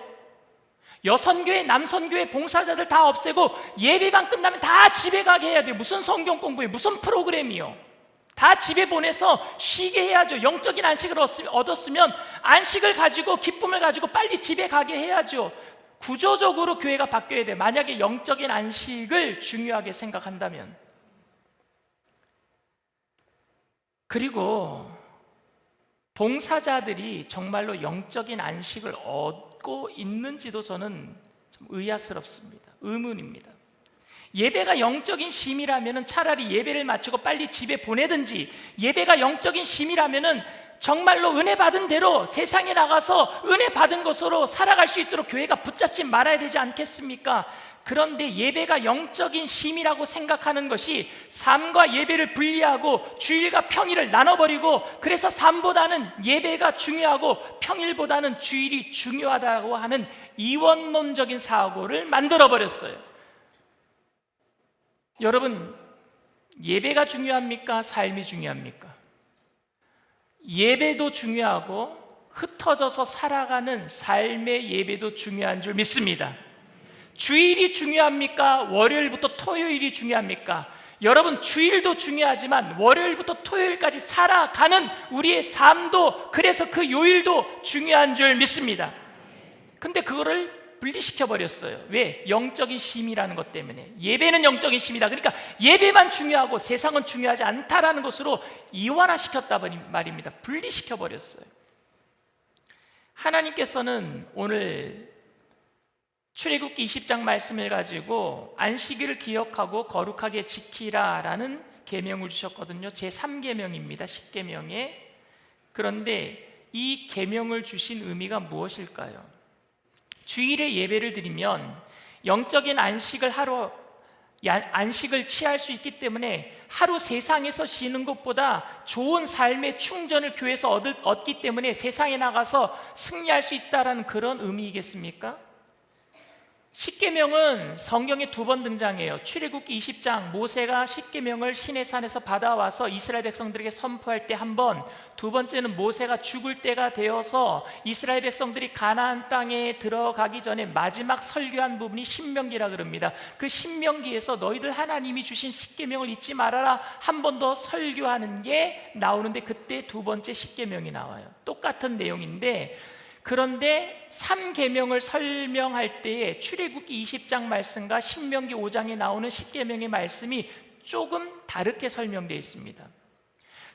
여선교회, 남선교회 봉사자들 다 없애고 예배만 끝나면 다 집에 가게 해야 돼요. 무슨 성경 공부에 무슨 프로그램이요. 다 집에 보내서 쉬게 해야죠. 영적인 안식을 얻었으면 안식을 가지고, 기쁨을 가지고 빨리 집에 가게 해야죠. 구조적으로 교회가 바뀌어야 돼요. 만약에 영적인 안식을 중요하게 생각한다면. 그리고 봉사자들이 정말로 영적인 안식을 얻고 있는지도 저는 좀 의아스럽습니다. 의문입니다. 예배가 영적인 쉼이라면 차라리 예배를 마치고 빨리 집에 보내든지, 예배가 영적인 쉼이라면 정말로 은혜 받은 대로 세상에 나가서 은혜 받은 것으로 살아갈 수 있도록 교회가 붙잡지 말아야 되지 않겠습니까? 그런데 예배가 영적인 쉼이라고 생각하는 것이 삶과 예배를 분리하고 주일과 평일을 나눠버리고, 그래서 삶보다는 예배가 중요하고 평일보다는 주일이 중요하다고 하는 이원론적인 사고를 만들어버렸어요. 여러분, 예배가 중요합니까? 삶이 중요합니까? 예배도 중요하고 흩어져서 살아가는 삶의 예배도 중요한 줄 믿습니다. 주일이 중요합니까? 월요일부터 토요일이 중요합니까? 여러분, 주일도 중요하지만 월요일부터 토요일까지 살아가는 우리의 삶도, 그래서 그 요일도 중요한 줄 믿습니다. 근데 그거를 분리시켜 버렸어요. 왜? 영적인 쉼이라는 것 때문에. 예배는 영적인 쉼이다. 그러니까 예배만 중요하고 세상은 중요하지 않다라는 것으로 이완화시켰다 말입니다. 분리시켜 버렸어요. 하나님께서는 오늘 출애굽기 20장 말씀을 가지고 안식일을 기억하고 거룩하게 지키라라는 계명을 주셨거든요. 제3계명입니다. 10계명에. 그런데 이 계명을 주신 의미가 무엇일까요? 주일에 예배를 드리면 영적인 안식을 취할 수 있기 때문에 하루 세상에서 쉬는 것보다 좋은 삶의 충전을 교회에서 얻기 때문에 세상에 나가서 승리할 수 있다는 그런 의미이겠습니까? 십계명은 성경에 2번 등장해요. 출애굽기 20장, 모세가 십계명을 시내산에서 받아와서 이스라엘 백성들에게 선포할 때 한 번, 두 번째는 모세가 죽을 때가 되어서 이스라엘 백성들이 가나안 땅에 들어가기 전에 마지막 설교한 부분이 신명기라 그럽니다. 그 신명기에서 너희들 하나님이 주신 십계명을 잊지 말아라 한 번 더 설교하는 게 나오는데, 그때 2번째 십계명이 나와요. 똑같은 내용인데, 그런데 3계명을 설명할 때에 출애굽기 20장 말씀과 신명기 5장에 나오는 10계명의 말씀이 조금 다르게 설명되어 있습니다.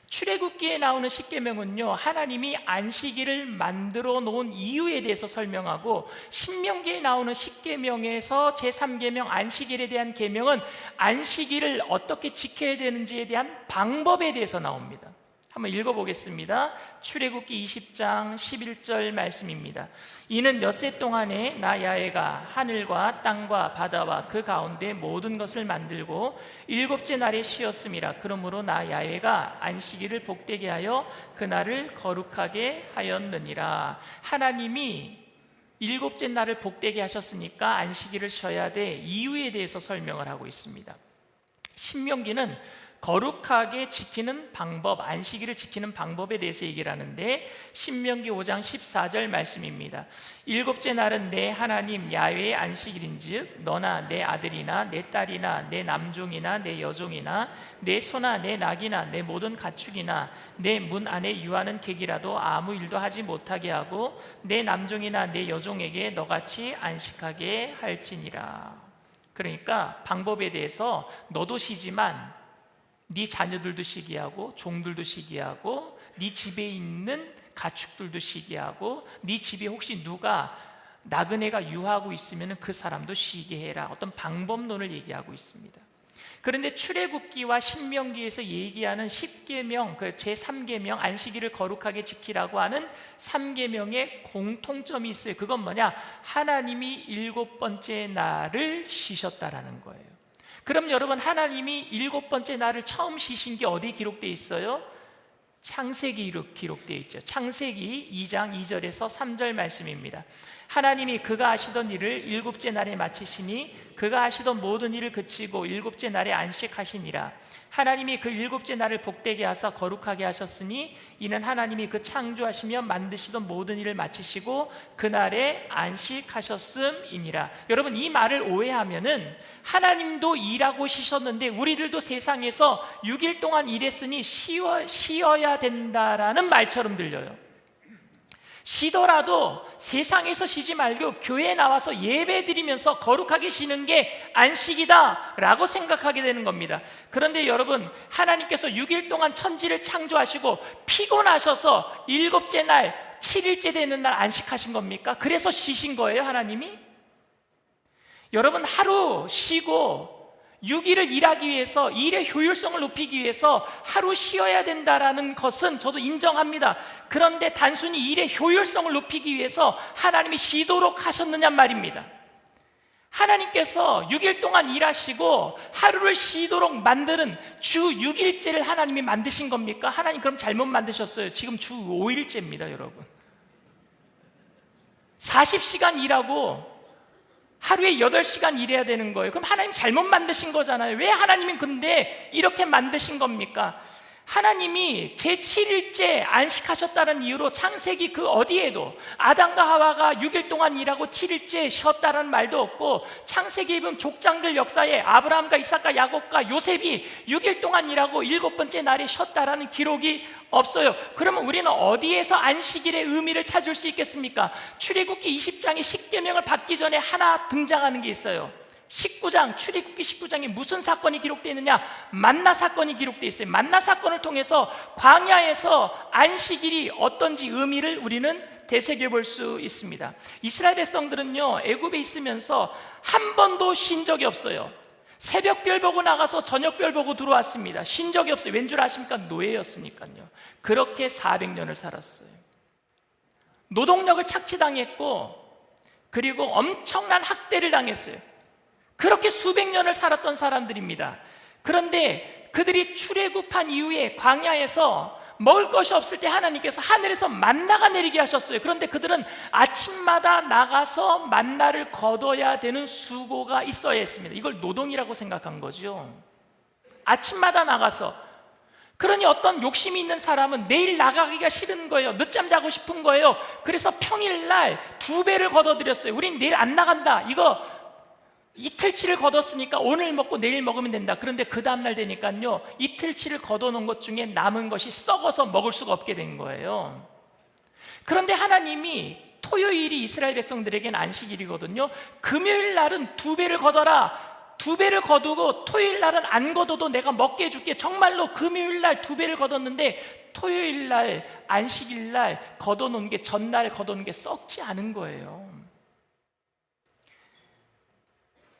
출애굽기에 나오는 10계명은요, 하나님이 안식일을 만들어 놓은 이유에 대해서 설명하고, 신명기에 나오는 10계명에서 제3계명 안식일에 대한 계명은 안식일을 어떻게 지켜야 되는지에 대한 방법에 대해서 나옵니다. 한번 읽어보겠습니다. 출애굽기 20장 11절 말씀입니다. 이는 엿새 동안에 나 야훼가 하늘과 땅과 바다와 그 가운데 모든 것을 만들고 7째 날에 쉬었음이라. 그러므로 나 야훼가 안식일을 복되게 하여 그날을 거룩하게 하였느니라. 하나님이 7째 날을 복되게 하셨으니까 안식일을 쉬어야 돼 이유에 대해서 설명을 하고 있습니다. 신명기는 거룩하게 지키는 방법, 안식일을 지키는 방법에 대해서 얘기를 하는데, 신명기 5장 14절 말씀입니다. 7째 날은 내 하나님 야훼의 안식일인즉 너나 내 아들이나 내 딸이나 내 남종이나 내 여종이나 내 소나 내 낙이나 내 모든 가축이나 내 문 안에 유하는 객이라도 아무 일도 하지 못하게 하고 내 남종이나 내 여종에게 너같이 안식하게 할지니라. 그러니까 방법에 대해서 너도 쉬지만 네 자녀들도 쉬게 하고 종들도 쉬게 하고 네 집에 있는 가축들도 쉬게 하고 네 집에 혹시 누가 나그네가 유하고 있으면 그 사람도 쉬게 해라. 어떤 방법론을 얘기하고 있습니다. 그런데 출애굽기와 신명기에서 얘기하는 10계명, 그 제3계명 안식일을 거룩하게 지키라고 하는 3계명의 공통점이 있어요. 그건 뭐냐? 하나님이 7번째 날을 쉬셨다라는 거예요. 그럼 여러분, 하나님이 7번째 날을 처음 쉬신 게 어디 기록되어 있어요? 창세기로 기록되어 있죠. 창세기 2장 2절에서 3절 말씀입니다. 하나님이 그가 하시던 일을 7째 날에 마치시니 그가 하시던 모든 일을 그치고 7째 날에 안식하시니라. 하나님이 그 7째 날을 복되게 하사 거룩하게 하셨으니 이는 하나님이 그 창조하시며 만드시던 모든 일을 마치시고 그날에 안식하셨음이니라. 여러분, 이 말을 오해하면은 하나님도 일하고 쉬셨는데 우리들도 세상에서 6일 동안 일했으니 쉬어야 된다라는 말처럼 들려요. 쉬더라도 세상에서 쉬지 말고 교회에 나와서 예배 드리면서 거룩하게 쉬는 게 안식이다 라고 생각하게 되는 겁니다. 그런데 여러분, 하나님께서 6일 동안 천지를 창조하시고 피곤하셔서 7째 날 7일째 되는 날 안식하신 겁니까? 그래서 쉬신 거예요, 하나님이? 여러분, 하루 쉬고 6일을 일하기 위해서, 일의 효율성을 높이기 위해서 하루 쉬어야 된다라는 것은 저도 인정합니다. 그런데 단순히 일의 효율성을 높이기 위해서 하나님이 쉬도록 하셨느냐 말입니다. 하나님께서 6일 동안 일하시고 하루를 쉬도록 만드는 주 6일째를 하나님이 만드신 겁니까? 하나님 그럼 잘못 만드셨어요. 지금 주 5일째입니다, 여러분. 40시간 일하고 하루에 8시간 일해야 되는 거예요. 그럼 하나님 잘못 만드신 거잖아요. 왜 하나님이 근데 이렇게 만드신 겁니까? 하나님이 제7일째 안식하셨다는 이유로 창세기 그 어디에도 아담과 하와가 6일 동안 일하고 7일째 쉬었다는 말도 없고, 창세기에 보면 족장들 역사에 아브라함과 이삭과 야곱과 요셉이 6일 동안 일하고 7번째 날에 쉬었다라는 기록이 없어요. 그러면 우리는 어디에서 안식일의 의미를 찾을 수 있겠습니까? 출애굽기 20장의 십계명을 받기 전에 하나 등장하는 게 있어요. 19장, 출애굽기 19장에 무슨 사건이 기록되어 있느냐? 만나 사건이 기록되어 있어요. 만나 사건을 통해서 광야에서 안식일이 어떤지 의미를 우리는 되새겨볼 수 있습니다. 이스라엘 백성들은요, 애굽에 있으면서 한 번도 쉰 적이 없어요. 새벽별 보고 나가서 저녁별 보고 들어왔습니다. 쉰 적이 없어요. 왠 줄 아십니까? 노예였으니까요. 그렇게 400년을 살았어요. 노동력을 착취당했고, 그리고 엄청난 학대를 당했어요. 그렇게 수백 년을 살았던 사람들입니다. 그런데 그들이 출애굽한 이후에 광야에서 먹을 것이 없을 때 하나님께서 하늘에서 만나가 내리게 하셨어요. 그런데 그들은 아침마다 나가서 만나를 거둬야 되는 수고가 있어야 했습니다. 이걸 노동이라고 생각한 거죠. 아침마다 나가서. 그러니 어떤 욕심이 있는 사람은 내일 나가기가 싫은 거예요. 늦잠 자고 싶은 거예요. 그래서 평일날 2배를 거둬들였어요. 우린 내일 안 나간다. 이거 이틀치를 거뒀으니까 오늘 먹고 내일 먹으면 된다. 그런데 그 다음날 되니까요, 이틀치를 거둬놓은 것 중에 남은 것이 썩어서 먹을 수가 없게 된 거예요. 그런데 하나님이 토요일이 이스라엘 백성들에게는 안식일이거든요. 금요일 날은 2배를 거둬라. 2배를 거두고 토요일 날은 안 거둬도 내가 먹게 해줄게. 정말로 금요일 날 2배를 거뒀는데 토요일 날, 안식일 날 거둬놓은 게, 전날 거둬놓은 게 썩지 않은 거예요.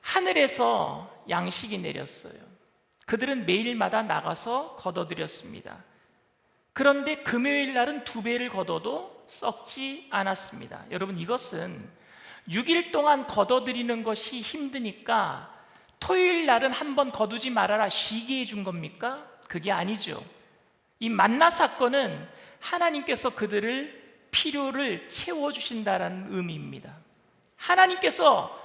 하늘에서 양식이 내렸어요. 그들은 매일마다 나가서 거둬들였습니다. 그런데 금요일 날은 2배를 거둬도 썩지 않았습니다. 여러분, 이것은 6일 동안 거둬들이는 것이 힘드니까 토요일 날은 한번 거두지 말아라 쉬게 해준 겁니까? 그게 아니죠. 이 만나 사건은 하나님께서 그들을 필요를 채워주신다는 의미입니다. 하나님께서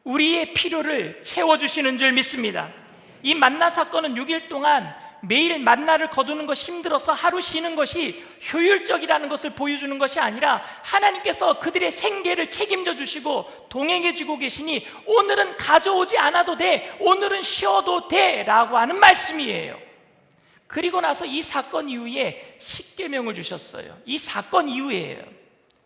우리의 필요를 채워주시는 줄 믿습니다. 이 만나 사건은 6일 동안 매일 만나를 거두는 것이 힘들어서 하루 쉬는 것이 효율적이라는 것을 보여주는 것이 아니라 하나님께서 그들의 생계를 책임져 주시고 동행해 주고 계시니 오늘은 가져오지 않아도 돼, 오늘은 쉬어도 돼 라고 하는 말씀이에요. 그리고 나서 이 사건 이후에 십계명을 주셨어요. 이 사건 이후에요.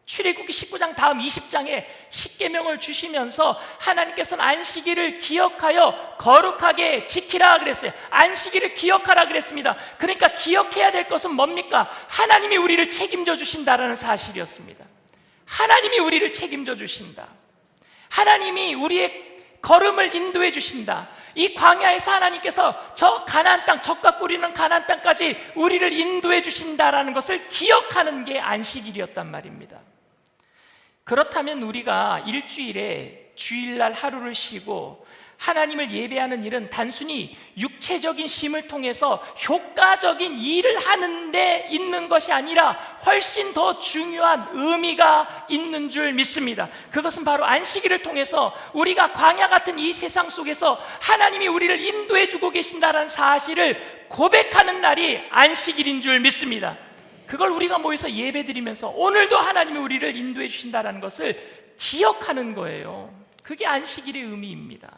출애굽기 19장 다음 20장에 십계명을 주시면서 하나님께서는 안식일을 기억하여 거룩하게 지키라 그랬어요. 안식일을 기억하라 그랬습니다. 그러니까 기억해야 될 것은 뭡니까? 하나님이 우리를 책임져 주신다라는 사실이었습니다. 하나님이 우리를 책임져 주신다. 하나님이 우리의 걸음을 인도해 주신다. 이 광야에서 하나님께서 저 가나안 땅, 젖과 꿀이는 가나안 땅까지 우리를 인도해 주신다라는 것을 기억하는 게 안식일이었단 말입니다. 그렇다면 우리가 일주일에 주일날 하루를 쉬고 하나님을 예배하는 일은 단순히 육체적인 쉼을 통해서 효과적인 일을 하는 데 있는 것이 아니라 훨씬 더 중요한 의미가 있는 줄 믿습니다. 그것은 바로 안식일을 통해서 우리가 광야 같은 이 세상 속에서 하나님이 우리를 인도해 주고 계신다는 사실을 고백하는 날이 안식일인 줄 믿습니다. 그걸 우리가 모여서 예배드리면서 오늘도 하나님이 우리를 인도해 주신다는 것을 기억하는 거예요. 그게 안식일의 의미입니다.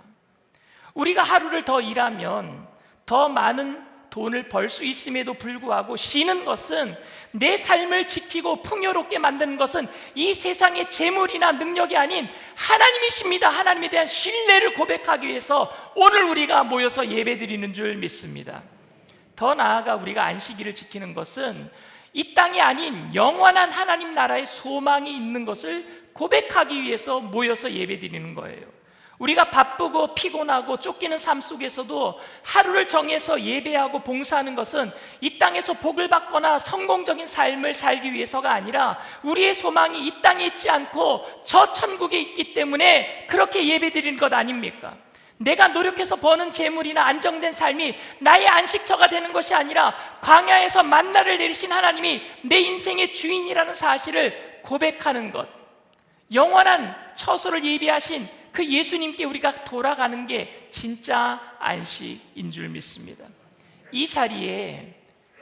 우리가 하루를 더 일하면 더 많은 돈을 벌 수 있음에도 불구하고 쉬는 것은, 내 삶을 지키고 풍요롭게 만드는 것은 이 세상의 재물이나 능력이 아닌 하나님이십니다. 하나님에 대한 신뢰를 고백하기 위해서 오늘 우리가 모여서 예배드리는 줄 믿습니다. 더 나아가 우리가 안식일을 지키는 것은 이 땅이 아닌 영원한 하나님 나라의 소망이 있는 것을 고백하기 위해서 모여서 예배드리는 거예요. 우리가 바쁘고 피곤하고 쫓기는 삶 속에서도 하루를 정해서 예배하고 봉사하는 것은 이 땅에서 복을 받거나 성공적인 삶을 살기 위해서가 아니라 우리의 소망이 이 땅에 있지 않고 저 천국에 있기 때문에 그렇게 예배드리는 것 아닙니까? 내가 노력해서 버는 재물이나 안정된 삶이 나의 안식처가 되는 것이 아니라 광야에서 만나를 내리신 하나님이 내 인생의 주인이라는 사실을 고백하는 것, 영원한 처소를 예비하신 그 예수님께 우리가 돌아가는 게 진짜 안식인 줄 믿습니다. 이 자리에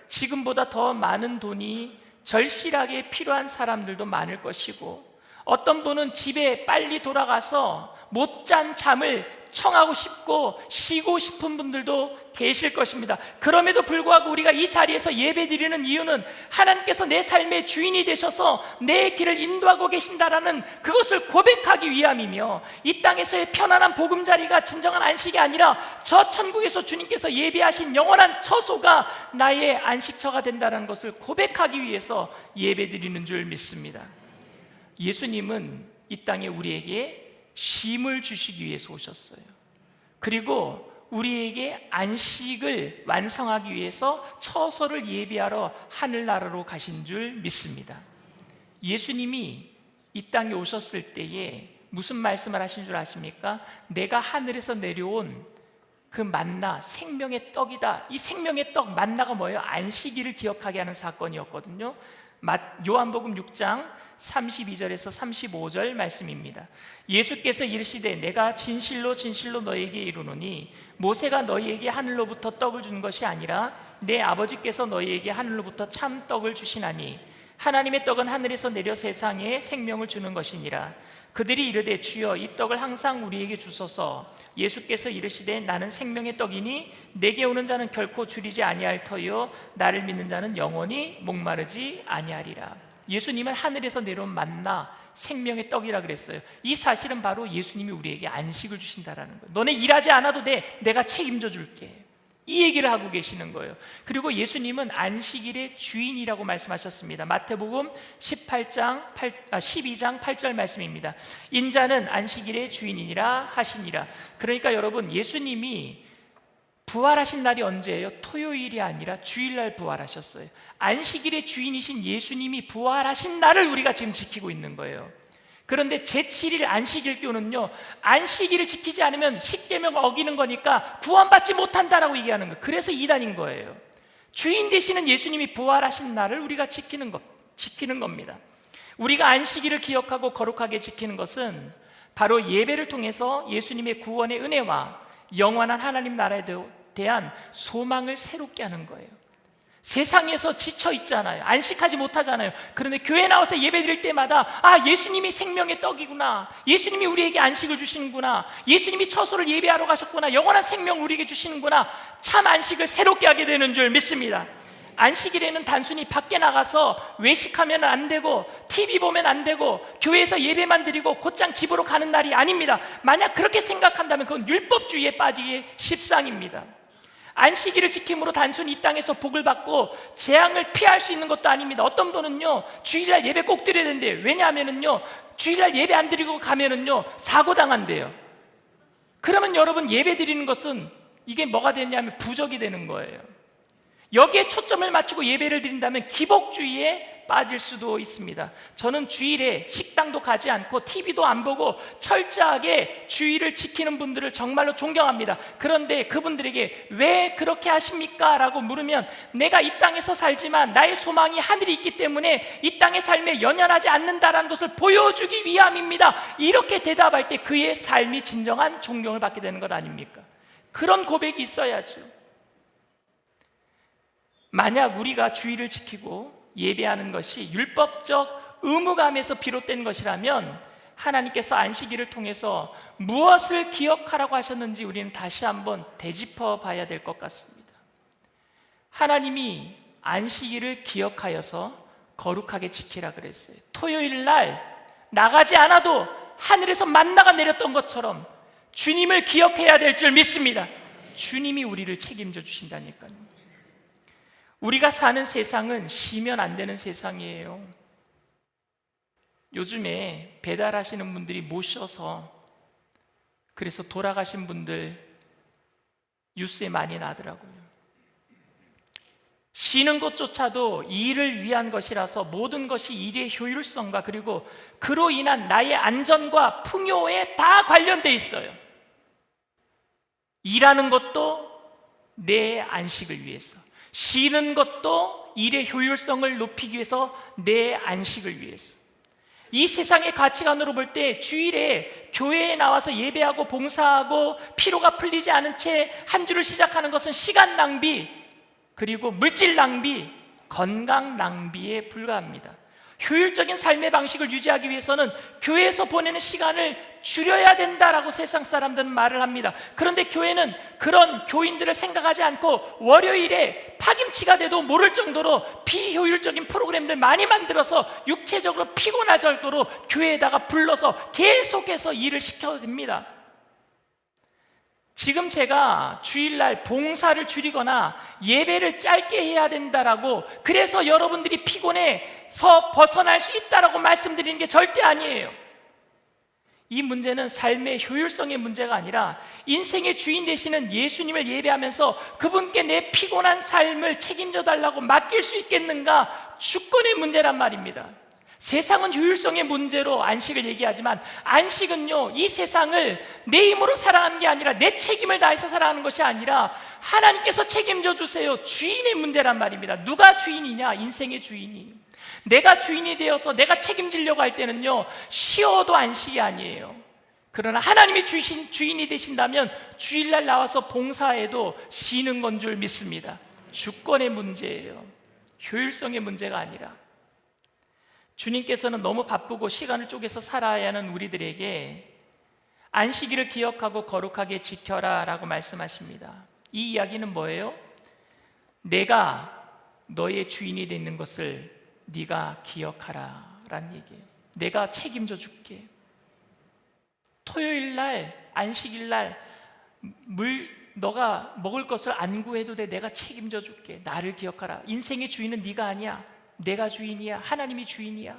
지금보다 더 많은 돈이 절실하게 필요한 사람들도 많을 것이고, 어떤 분은 집에 빨리 돌아가서 못 잔 잠을 청하고 싶고 쉬고 싶은 분들도 계실 것입니다. 그럼에도 불구하고 우리가 이 자리에서 예배드리는 이유는 하나님께서 내 삶의 주인이 되셔서 내 길을 인도하고 계신다라는 그것을 고백하기 위함이며, 이 땅에서의 편안한 보금자리가 진정한 안식이 아니라 저 천국에서 주님께서 예비하신 영원한 처소가 나의 안식처가 된다는 것을 고백하기 위해서 예배드리는 줄 믿습니다. 예수님은 이 땅에 우리에게 쉼을 주시기 위해서 오셨어요. 그리고 우리에게 안식을 완성하기 위해서 처소를 예비하러 하늘나라로 가신 줄 믿습니다. 예수님이 이 땅에 오셨을 때에 무슨 말씀을 하신 줄 아십니까? 내가 하늘에서 내려온 그 만나, 생명의 떡이다. 이 생명의 떡, 만나가 뭐예요? 안식일을 기억하게 하는 사건이었거든요. 요한복음 6장 32절에서 35절 말씀입니다. 예수께서 이르시되 내가 진실로 진실로 너희에게 이르노니 모세가 너희에게 하늘로부터 떡을 준 것이 아니라 내 아버지께서 너희에게 하늘로부터 참 떡을 주시나니 하나님의 떡은 하늘에서 내려 세상에 생명을 주는 것이니라. 그들이 이르되 주여 이 떡을 항상 우리에게 주소서. 예수께서 이르시되 나는 생명의 떡이니 내게 오는 자는 결코 줄이지 아니할 터요 나를 믿는 자는 영원히 목마르지 아니하리라. 예수님은 하늘에서 내려온 만나, 생명의 떡이라 그랬어요. 이 사실은 바로 예수님이 우리에게 안식을 주신다라는 거예요. 너네 일하지 않아도 돼, 내가 책임져 줄게, 이 얘기를 하고 계시는 거예요. 그리고 예수님은 안식일의 주인이라고 말씀하셨습니다. 마태복음 12장 8절 말씀입니다. 인자는 안식일의 주인이니라 하시니라. 그러니까 여러분, 예수님이 부활하신 날이 언제예요? 토요일이 아니라 주일날 부활하셨어요. 안식일의 주인이신 예수님이 부활하신 날을 우리가 지금 지키고 있는 거예요. 그런데 제7일 안식일교는요, 안식일을 지키지 않으면 십계명 어기는 거니까 구원받지 못한다라고 얘기하는 거예요. 그래서 이단인 거예요. 주인 되시는 예수님이 부활하신 날을 우리가 지키는 겁니다. 우리가 안식일을 기억하고 거룩하게 지키는 것은 바로 예배를 통해서 예수님의 구원의 은혜와 영원한 하나님 나라에 대한 소망을 새롭게 하는 거예요. 세상에서 지쳐 있잖아요. 안식하지 못하잖아요. 그런데 교회 나와서 예배드릴 때마다 예수님이 생명의 떡이구나, 예수님이 우리에게 안식을 주시는구나, 예수님이 처소를 예배하러 가셨구나, 영원한 생명 우리에게 주시는구나, 참 안식을 새롭게 하게 되는 줄 믿습니다. 안식일에는 단순히 밖에 나가서 외식하면 안 되고 TV 보면 안 되고 교회에서 예배만 드리고 곧장 집으로 가는 날이 아닙니다. 만약 그렇게 생각한다면 그건 율법주의에 빠지기 십상입니다. 안식일을 지킴으로 단순히 이 땅에서 복을 받고 재앙을 피할 수 있는 것도 아닙니다. 어떤 분은요, 주일날 예배 꼭 드려야 된대. 왜냐하면은요, 주일날 예배 안 드리고 가면은요, 사고 당한대요. 그러면 여러분, 예배 드리는 것은 이게 뭐가 되냐면 부적이 되는 거예요. 여기에 초점을 맞추고 예배를 드린다면 기복주의에 빠질 수도 있습니다. 저는 주일에 식당도 가지 않고 TV도 안 보고 철저하게 주일을 지키는 분들을 정말로 존경합니다. 그런데 그분들에게 왜 그렇게 하십니까? 라고 물으면 내가 이 땅에서 살지만 나의 소망이 하늘이 있기 때문에 이 땅의 삶에 연연하지 않는다라는 것을 보여주기 위함입니다. 이렇게 대답할 때 그의 삶이 진정한 존경을 받게 되는 것 아닙니까? 그런 고백이 있어야죠. 만약 우리가 주일을 지키고 예배하는 것이 율법적 의무감에서 비롯된 것이라면 하나님께서 안식일을 통해서 무엇을 기억하라고 하셨는지 우리는 다시 한번 되짚어 봐야 될 것 같습니다. 하나님이 안식일을 기억하여서 거룩하게 지키라 그랬어요. 토요일 날 나가지 않아도 하늘에서 만나가 내렸던 것처럼 주님을 기억해야 될 줄 믿습니다. 주님이 우리를 책임져 주신다니까요. 우리가 사는 세상은 쉬면 안 되는 세상이에요. 요즘에 배달하시는 분들이 못 쉬어서 그래서 돌아가신 분들 뉴스에 많이 나더라고요. 쉬는 것조차도 일을 위한 것이라서 모든 것이 일의 효율성과 그리고 그로 인한 나의 안전과 풍요에 다 관련돼 있어요. 일하는 것도 내 안식을 위해서, 쉬는 것도 일의 효율성을 높이기 위해서 내 안식을 위해서. 이 세상의 가치관으로 볼 때 주일에 교회에 나와서 예배하고 봉사하고 피로가 풀리지 않은 채 한 주를 시작하는 것은 시간 낭비, 그리고 물질 낭비, 건강 낭비에 불과합니다. 효율적인 삶의 방식을 유지하기 위해서는 교회에서 보내는 시간을 줄여야 된다라고 세상 사람들은 말을 합니다. 그런데 교회는 그런 교인들을 생각하지 않고 월요일에 파김치가 돼도 모를 정도로 비효율적인 프로그램들 많이 만들어서 육체적으로 피곤할 정도로 교회에다가 불러서 계속해서 일을 시켜댑니다. 지금 제가 주일날 봉사를 줄이거나 예배를 짧게 해야 된다라고, 그래서 여러분들이 피곤해서 벗어날 수 있다라고 말씀드리는 게 절대 아니에요. 이 문제는 삶의 효율성의 문제가 아니라 인생의 주인 되시는 예수님을 예배하면서 그분께 내 피곤한 삶을 책임져 달라고 맡길 수 있겠는가, 주권의 문제란 말입니다. 세상은 효율성의 문제로 안식을 얘기하지만 안식은요, 이 세상을 내 힘으로 살아가는 게 아니라 내 책임을 다해서 살아가는 것이 아니라 하나님께서 책임져 주세요, 주인의 문제란 말입니다. 누가 주인이냐? 인생의 주인이. 내가 주인이 되어서 내가 책임지려고 할 때는요, 쉬어도 안식이 아니에요. 그러나 하나님이 주인이 되신다면 주일날 나와서 봉사해도 쉬는 건 줄 믿습니다. 주권의 문제예요, 효율성의 문제가 아니라. 주님께서는 너무 바쁘고 시간을 쪼개서 살아야 하는 우리들에게 안식일을 기억하고 거룩하게 지켜라 라고 말씀하십니다. 이 이야기는 뭐예요? 내가 너의 주인이 되는 것을 네가 기억하라 라는 얘기예요. 내가 책임져 줄게. 토요일날, 안식일날 너가 먹을 것을 안 구해도 돼. 내가 책임져 줄게. 나를 기억하라. 인생의 주인은 네가 아니야. 내가 주인이야. 하나님이 주인이야.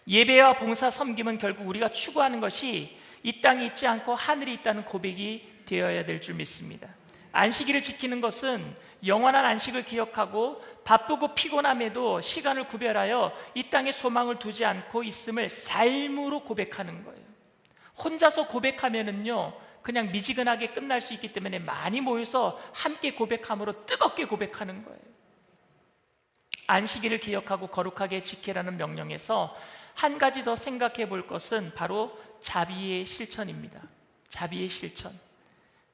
예배와 봉사, 섬김은 결국 우리가 추구하는 것이 이 땅에 있지 않고 하늘에 있다는 고백이 되어야 될 줄 믿습니다. 안식일을 지키는 것은 영원한 안식을 기억하고 바쁘고 피곤함에도 시간을 구별하여 이 땅에 소망을 두지 않고 있음을 삶으로 고백하는 거예요. 혼자서 고백하면은요, 그냥 미지근하게 끝날 수 있기 때문에 많이 모여서 함께 고백함으로 뜨겁게 고백하는 거예요. 안식일을 기억하고 거룩하게 지키라는 명령에서 한 가지 더 생각해 볼 것은 바로 자비의 실천입니다. 자비의 실천.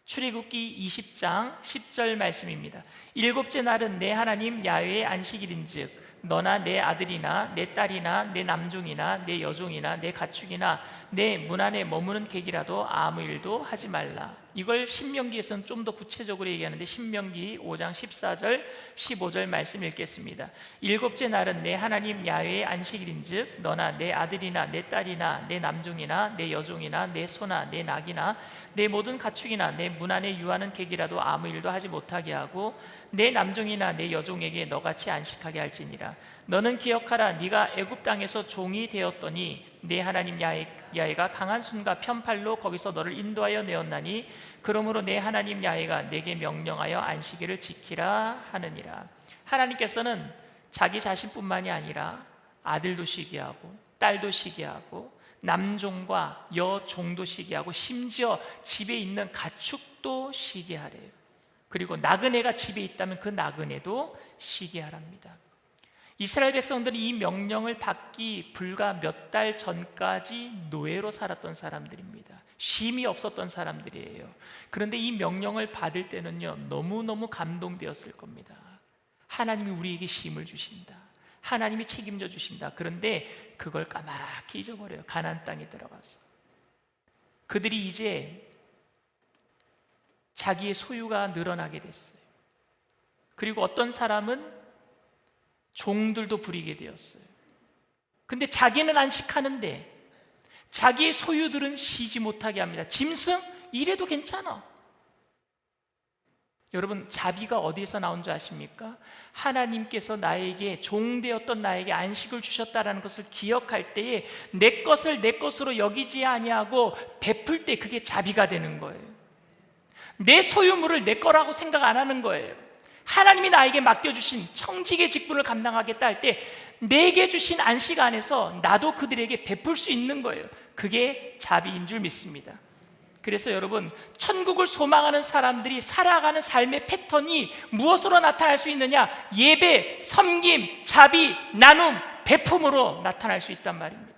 출애굽기 20장 10절 말씀입니다. 일곱째 날은 내 하나님 야훼의 안식일인즉 너나 내 아들이나 내 딸이나 내 남종이나 내 여종이나 내 가축이나 내 문 안에 머무는 객이라도 아무 일도 하지 말라. 이걸 신명기에서는 좀 더 구체적으로 얘기하는데 신명기 5장 14절 15절 말씀 읽겠습니다. 일곱째 날은 내 하나님 야훼의 안식일인즉 너나 내 아들이나 내 딸이나 내 남종이나 내 여종이나 내 소나 내 낙이나 내 모든 가축이나 내 문 안에 유하는 객이라도 아무 일도 하지 못하게 하고 내 남종이나 내 여종에게 너같이 안식하게 할지니라. 너는 기억하라. 네가 애굽 땅에서 종이 되었더니 내 하나님 야훼가 강한 손과 편팔로 거기서 너를 인도하여 내었나니 그러므로 내 하나님 야훼가 내게 명령하여 안식일을 지키라 하느니라. 하나님께서는 자기 자신뿐만이 아니라 아들도 쉬게 하고 딸도 쉬게 하고 남종과 여종도 쉬게 하고 심지어 집에 있는 가축도 쉬게 하래요. 그리고 나그네가 집에 있다면 그 나그네도 쉬게 하랍니다. 이스라엘 백성들이 이 명령을 받기 불과 몇 달 전까지 노예로 살았던 사람들입니다. 쉼이 없었던 사람들이에요. 그런데 이 명령을 받을 때는요, 너무너무 감동되었을 겁니다. 하나님이 우리에게 쉼을 주신다. 하나님이 책임져 주신다. 그런데 그걸 까맣게 잊어버려요. 가나안 땅에 들어가서. 그들이 이제 자기의 소유가 늘어나게 됐어요. 그리고 어떤 사람은 종들도 부리게 되었어요. 근데 자기는 안식하는데 자기의 소유들은 쉬지 못하게 합니다. 짐승? 이래도 괜찮아. 여러분, 자비가 어디에서 나온 줄 아십니까? 하나님께서 나에게 종되었던 나에게 안식을 주셨다라는 것을 기억할 때에 내 것을 내 것으로 여기지 아니하고 베풀 때 그게 자비가 되는 거예요. 내 소유물을 내 거라고 생각 안 하는 거예요. 하나님이 나에게 맡겨주신 청지기의 직분을 감당하겠다 할 때 내게 주신 안식 안에서 나도 그들에게 베풀 수 있는 거예요. 그게 자비인 줄 믿습니다. 그래서 여러분, 천국을 소망하는 사람들이 살아가는 삶의 패턴이 무엇으로 나타날 수 있느냐? 예배, 섬김, 자비, 나눔, 베품으로 나타날 수 있단 말입니다.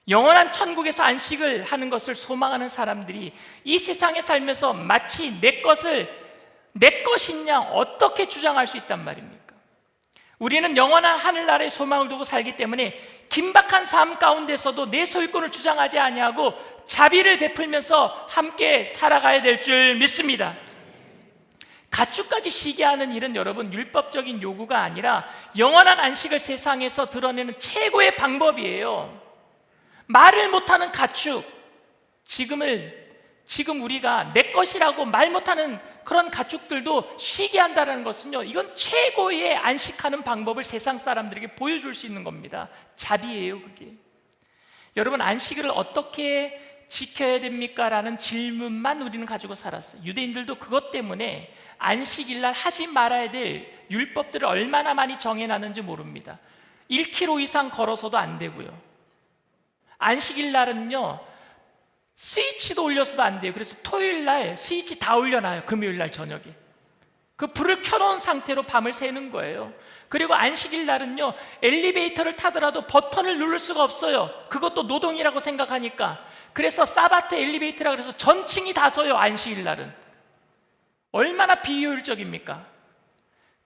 영원한 천국에서 안식을 하는 것을 소망하는 사람들이 이 세상에 살면서 마치 내 것을 내 것인 양 어떻게 주장할 수 있단 말입니까? 우리는 영원한 하늘나라의 소망을 두고 살기 때문에 긴박한 삶 가운데서도 내 소유권을 주장하지 아니하고 자비를 베풀면서 함께 살아가야 될 줄 믿습니다. 가축까지 쉬게 하는 일은 여러분 율법적인 요구가 아니라 영원한 안식을 세상에서 드러내는 최고의 방법이에요. 말을 못하는 가축, 지금 우리가 내 것이라고 말 못하는 그런 가축들도 쉬게 한다는 것은요, 이건 최고의 안식하는 방법을 세상 사람들에게 보여줄 수 있는 겁니다. 자비예요, 그게. 여러분, 안식일을 어떻게 지켜야 됩니까? 라는 질문만 우리는 가지고 살았어요. 유대인들도 그것 때문에 안식일날 하지 말아야 될 율법들을 얼마나 많이 정해놨는지 모릅니다. 1km 이상 걸어서도 안 되고요. 안식일날은요, 스위치도 올려서도 안 돼요. 그래서 토요일날 스위치 다 올려놔요. 금요일날 저녁에. 그 불을 켜놓은 상태로 밤을 새는 거예요. 그리고 안식일날은요, 엘리베이터를 타더라도 버튼을 누를 수가 없어요. 그것도 노동이라고 생각하니까. 그래서 사바트 엘리베이터라 그래서 전층이 다 서요. 안식일날은 얼마나 비효율적입니까?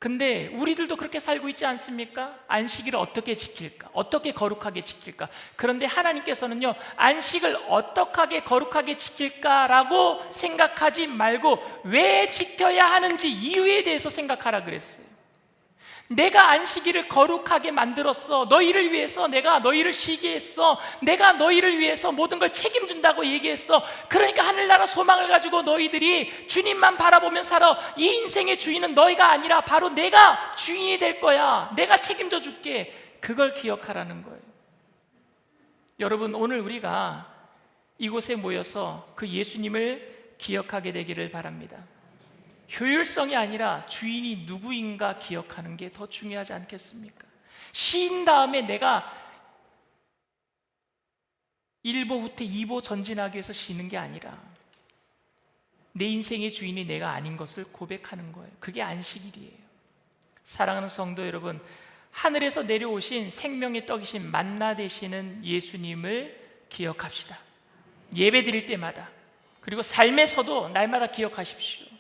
근데 우리들도 그렇게 살고 있지 않습니까? 안식일을 어떻게 지킬까? 어떻게 거룩하게 지킬까? 그런데 하나님께서는요, 안식을 어떻게 거룩하게 지킬까라고 생각하지 말고 왜 지켜야 하는지 이유에 대해서 생각하라 그랬어요. 내가 안식일을 거룩하게 만들었어. 너희를 위해서 내가 너희를 쉬게 했어. 내가 너희를 위해서 모든 걸 책임진다고 얘기했어. 그러니까 하늘나라 소망을 가지고 너희들이 주님만 바라보며 살아. 이 인생의 주인은 너희가 아니라 바로 내가 주인이 될 거야. 내가 책임져 줄게. 그걸 기억하라는 거예요. 여러분, 오늘 우리가 이곳에 모여서 그 예수님을 기억하게 되기를 바랍니다. 효율성이 아니라 주인이 누구인가 기억하는 게 더 중요하지 않겠습니까? 쉰 다음에 내가 1보 후퇴 2보 전진하기 위해서 쉬는 게 아니라 내 인생의 주인이 내가 아닌 것을 고백하는 거예요. 그게 안식일이에요. 사랑하는 성도 여러분, 하늘에서 내려오신 생명의 떡이신 만나 되시는 예수님을 기억합시다. 예배 드릴 때마다, 그리고 삶에서도 날마다 기억하십시오.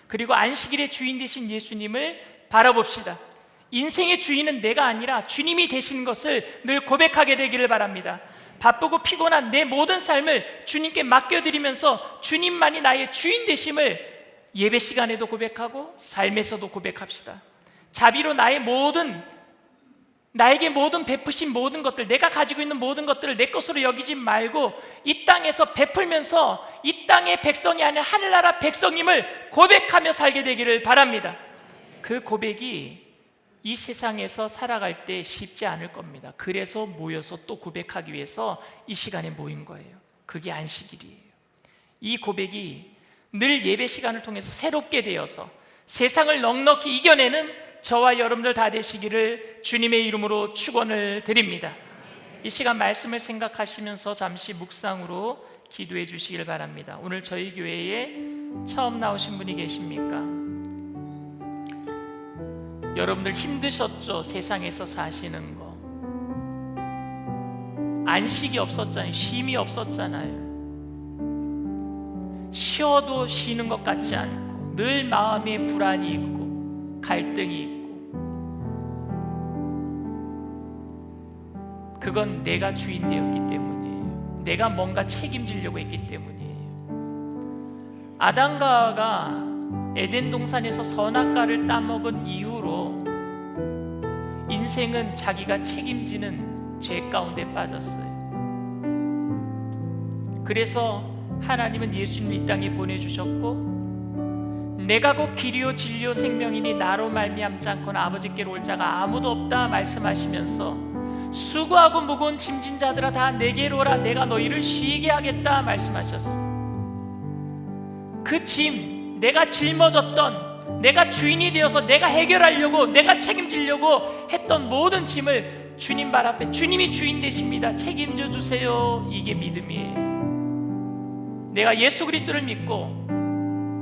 그리고 안식일의 주인 되신 예수님을 바라봅시다. 인생의 주인은 내가 아니라 주님이 되신 것을 늘 고백하게 되기를 바랍니다. 바쁘고 피곤한 내 모든 삶을 주님께 맡겨드리면서 주님만이 나의 주인 되심을 예배 시간에도 고백하고 삶에서도 고백합시다. 자비로 나에게 모든 베푸신 모든 것들, 내가 가지고 있는 모든 것들을 내 것으로 여기지 말고 이 땅에서 베풀면서 이 땅의 백성이 아닌 하늘나라 백성님을 고백하며 살게 되기를 바랍니다. 그 고백이 이 세상에서 살아갈 때 쉽지 않을 겁니다. 그래서 모여서 또 고백하기 위해서 이 시간에 모인 거예요. 그게 안식일이에요. 이 고백이 늘 예배 시간을 통해서 새롭게 되어서 세상을 넉넉히 이겨내는 저와 여러분들 다 되시기를 주님의 이름으로 축원을 드립니다. 이 시간 말씀을 생각하시면서 잠시 묵상으로 기도해 주시길 바랍니다. 오늘 저희 교회에 처음 나오신 분이 계십니까? 여러분들 힘드셨죠? 세상에서 사시는 거. 안식이 없었잖아요. 쉼이 없었잖아요. 쉬어도 쉬는 것 같지 않고 늘 마음에 불안이 있고 갈등이 있고, 그건 내가 주인 되었기 때문이에요. 내가 뭔가 책임지려고 했기 때문이에요. 아담과 하와가 에덴 동산에서 선악과를 따먹은 이후로 인생은 자기가 책임지는 죄 가운데 빠졌어요. 그래서 하나님은 예수님을 이 땅에 보내주셨고 내가 곧 길이요 진리요 생명이니 나로 말미암지 않고는 아버지께로 올 자가 아무도 없다 말씀하시면서 수고하고 무거운 짐진 자들아 다 내게로 오라 내가 너희를 쉬게 하겠다 말씀하셨어. 그 짐, 내가 짊어졌던, 내가 주인이 되어서 내가 해결하려고, 내가 책임지려고 했던 모든 짐을 주님 발 앞에, 주님이 주인 되십니다, 책임져 주세요. 이게 믿음이에요. 내가 예수 그리스도를 믿고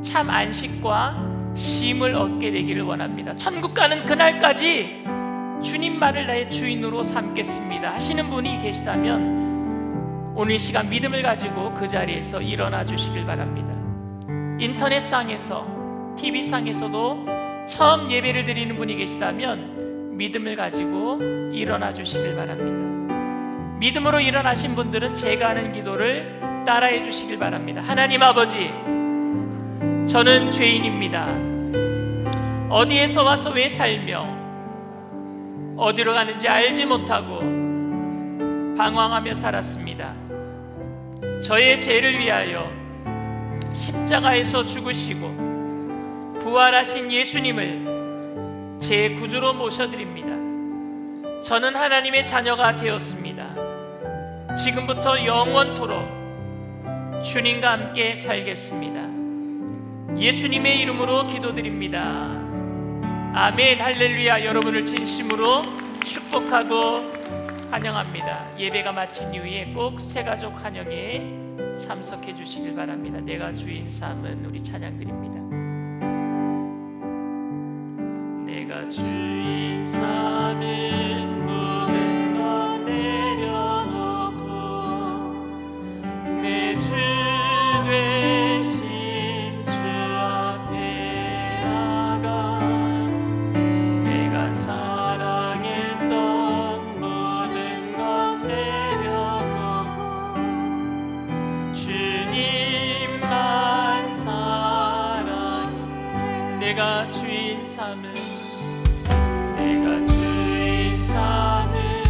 참 안식과 쉼을 얻게 되기를 원합니다. 천국 가는 그날까지 주님만을 나의 주인으로 삼겠습니다 하시는 분이 계시다면 오늘 시간 믿음을 가지고 그 자리에서 일어나 주시길 바랍니다. 인터넷상에서, TV상에서도 처음 예배를 드리는 분이 계시다면 믿음을 가지고 일어나 주시길 바랍니다. 믿음으로 일어나신 분들은 제가 하는 기도를 따라해 주시길 바랍니다. 하나님 아버지, 저는 죄인입니다. 어디에서 와서 왜 살며 어디로 가는지 알지 못하고 방황하며 살았습니다. 저의 죄를 위하여 십자가에서 죽으시고 부활하신 예수님을 제 구주로 모셔드립니다. 저는 하나님의 자녀가 되었습니다. 지금부터 영원토록 주님과 함께 살겠습니다. 예수님의 이름으로 기도드립니다. 아멘. 할렐루야. 여러분을 진심으로 축복하고 환영합니다. 예배가 마친 이후에 꼭 새가족 환영에 참석해 주시길 바랍니다. 내가 주인 삼은 우리 찬양드립니다. 내가 주인 삼은 모든 것 내려놓고 내 주 되신 주 앞에 나가 내가 사랑했던 모든 것 내려놓고 주님만 사랑해 내가 주인 삼은 내가 주인 삼은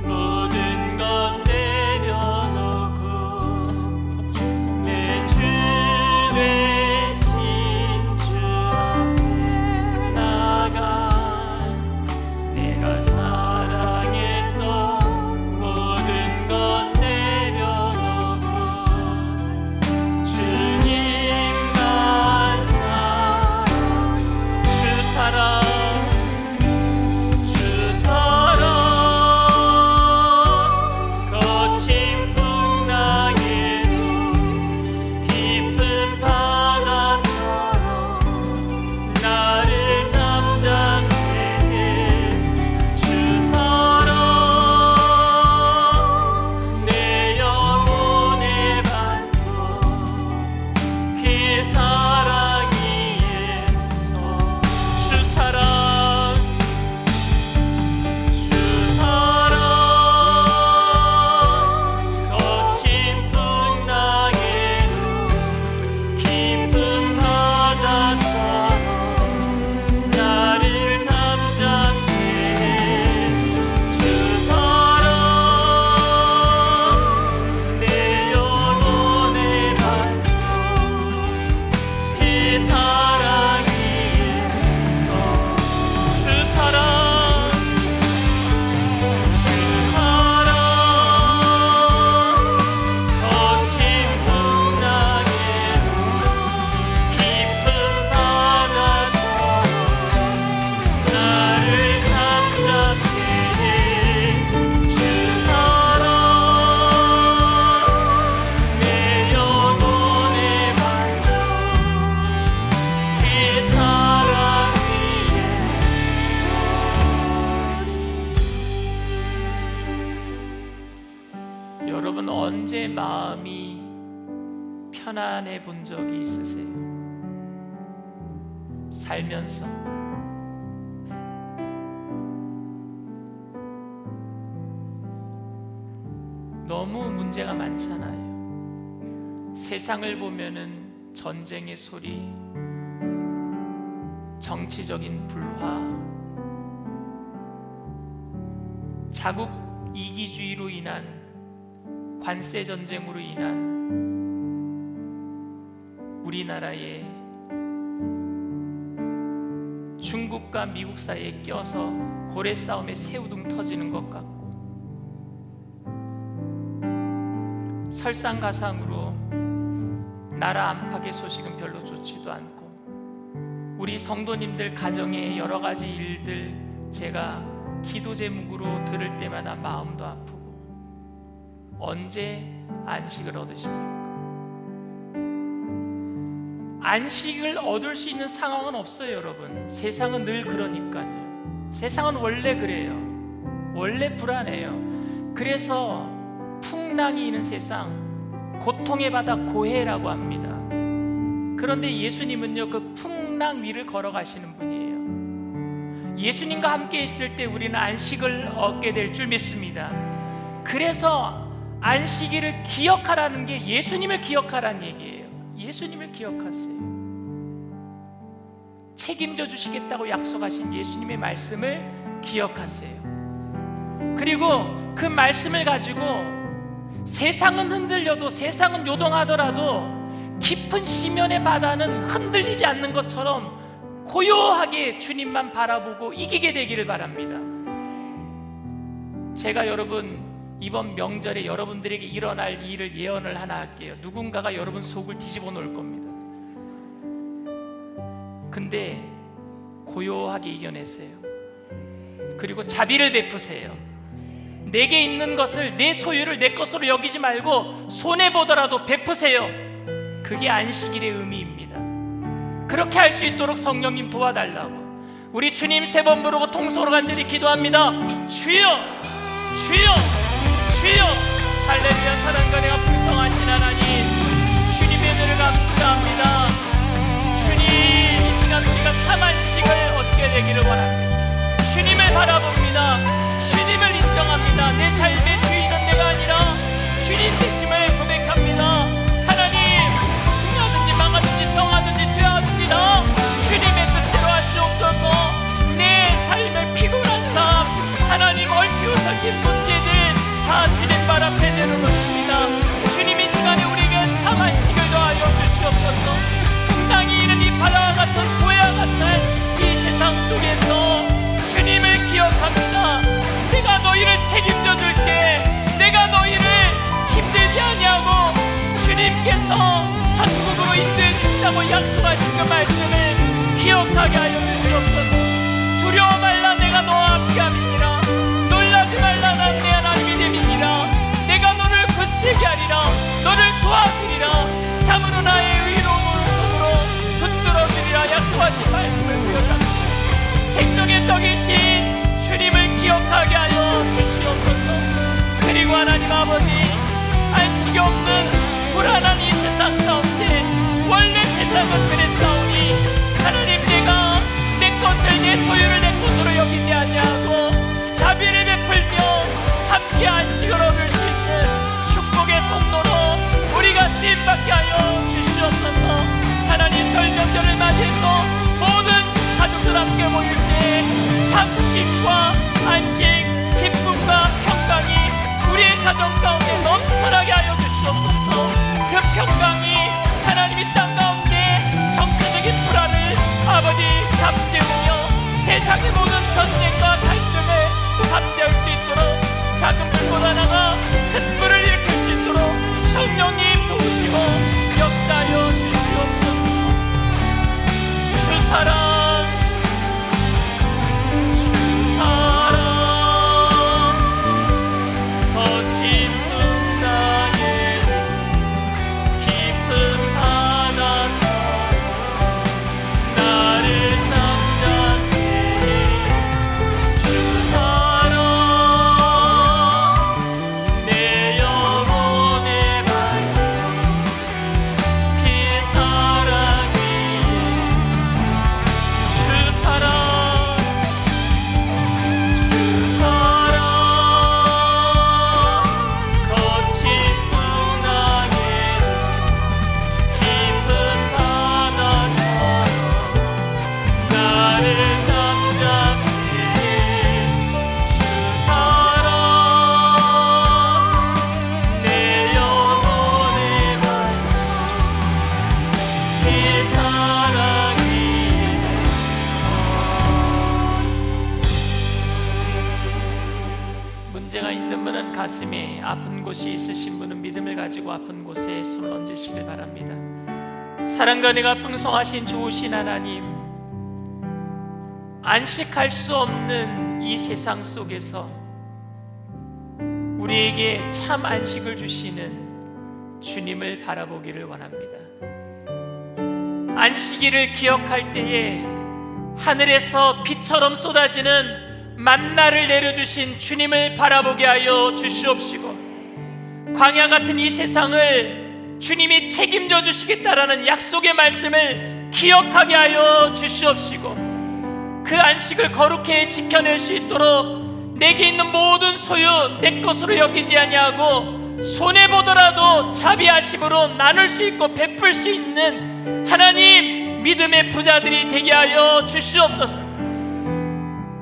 모든 것 내려놓고 내 주 되신 주 앞에 나가 내가 사랑했던 모든 것 내려놓고 주님만 사랑 주 사랑 거친 풍랑에도 깊은 바다처럼 나를 잠잠케 해 주 사랑 내 영혼의 반석 그 사랑 위에서 주 사랑 거친 풍랑에도 깊은 바다처럼 나를 잠잠케 해 주 사랑 내 영혼의 반석 그 사랑 위에서 주 사랑 거친 풍랑에도 깊은 바다처럼 나를 잠잠케 해 주 사랑 내 영혼의 반석 그 사랑 위에 여러분 언제 마음이 편안해 본 적이 있으세요? 살면서 너무 문제가 많잖아요. 세상을 보면은 전쟁의 소리, 정치적인 불화, 자국 이기주의로 인한 관세 전쟁으로 인한 우리나라의 중국과 미국 사이에 껴서 고래 싸움에 새우등 터지는 것 같고, 설상가상으로 나라 안팎의 소식은 별로 좋지도 않고, 우리 성도님들 가정의 여러 가지 일들 제가 기도 제목으로 들을 때마다 마음도 아프고, 언제 안식을 얻으십니까? 안식을 얻을 수 있는 상황은 없어요, 여러분. 세상은 늘 그러니까요. 세상은 원래 그래요. 원래 불안해요. 그래서 풍랑이 있는 세상, 고통의 바다 고해라고 합니다. 그런데 예수님은요, 그 풍랑 위를 걸어가시는 분이에요. 예수님과 함께 있을 때 우리는 안식을 얻게 될 줄 믿습니다. 그래서 안식일을 기억하라는 게 예수님을 기억하라는 얘기예요. 예수님을 기억하세요. 책임져 주시겠다고 약속하신 예수님의 말씀을 기억하세요. 그리고 그 말씀을 가지고 세상은 흔들려도, 세상은 요동하더라도 깊은 시면의 바다는 흔들리지 않는 것처럼 고요하게 주님만 바라보고 이기게 되기를 바랍니다. 제가 여러분 이번 명절에 여러분들에게 일어날 일을 예언을 하나 할게요. 누군가가 여러분 속을 뒤집어 놓을 겁니다. 근데 고요하게 이겨내세요. 그리고 자비를 베푸세요. 내게 있는 것을, 내 소유를 내 것으로 여기지 말고 손해보더라도 베푸세요. 그게 안식일의 의미입니다. 그렇게 할 수 있도록 성령님 도와달라고 우리 주님 3번 부르고 통성으로 간절히 기도합니다. 주여, 주여, 주여. 할렐루야. 사랑과 내가 풍성하신 하나님, 주님의 은혜를 감사합니다. 주님, 이 시간 우리가 참 안식을 얻게 되기를 원합니다. 주님을 바라봅니다. 주님을 인정합니다. 내 삶의 주인은 내가 아니라 주님 되심을 고백합니다. 하나님, 흥하든지 망하든지 성하든지 쇠하든지나 주님의 뜻대로 하시옵소서. 내 삶의 피곤한 삶, 하나님 얽히고 섞인 문제들 다 주님 발 앞에 내려놓습니다. 주님 이 시간에 우리에게 참 안식을 더하여 주시옵소서. 풍랑이 이는 이 바다와 같은 고해와 같은 이 세상 속에서 주님을 기억합니다. 내가 너희를 책임져 줄게. 내가 너희를 힘들지 아니하고 주님께서 천국으로 인도해 주신다고 약속하신 그 말씀을 기억하게 하여 주시옵소서. 두려워 말라, 내가 너와 함께함이니라. 놀라지 말라, 난 내 하나님이 됨이니라. 내가 너를 굳세게 하리라. 너를 도와주리라. 참으로 나의 의로운 오른손으로 붙들어 주리라. 약속하신 말씀을 보여줍니다. 생명의 떡이신 주님을 기억하게 하여 주시옵소서. 그리고 하나님 아버지, 안식이 없는 불안한 이 세상 가운데 원래 세상은 그랬사오니 하나님, 내가 마음 가슴에 아픈 곳이 있으신 분은 믿음을 가지고 아픈 곳에 손을 얹으시길 바랍니다. 사랑과 은혜가 풍성하신 좋으신 하나님, 안식할 수 없는 이 세상 속에서 우리에게 참 안식을 주시는 주님을 바라보기를 원합니다. 안식일을 기억할 때에 하늘에서 비처럼 쏟아지는 만나를 내려주신 주님을 바라보게 하여 주시옵시고, 광야 같은 이 세상을 주님이 책임져 주시겠다라는 약속의 말씀을 기억하게 하여 주시옵시고, 그 안식을 거룩히 지켜낼 수 있도록 내게 있는 모든 소유 내 것으로 여기지 아니하고 손해보더라도 자비하심으로 나눌 수 있고 베풀 수 있는 하나님 믿음의 부자들이 되게 하여 주시옵소서.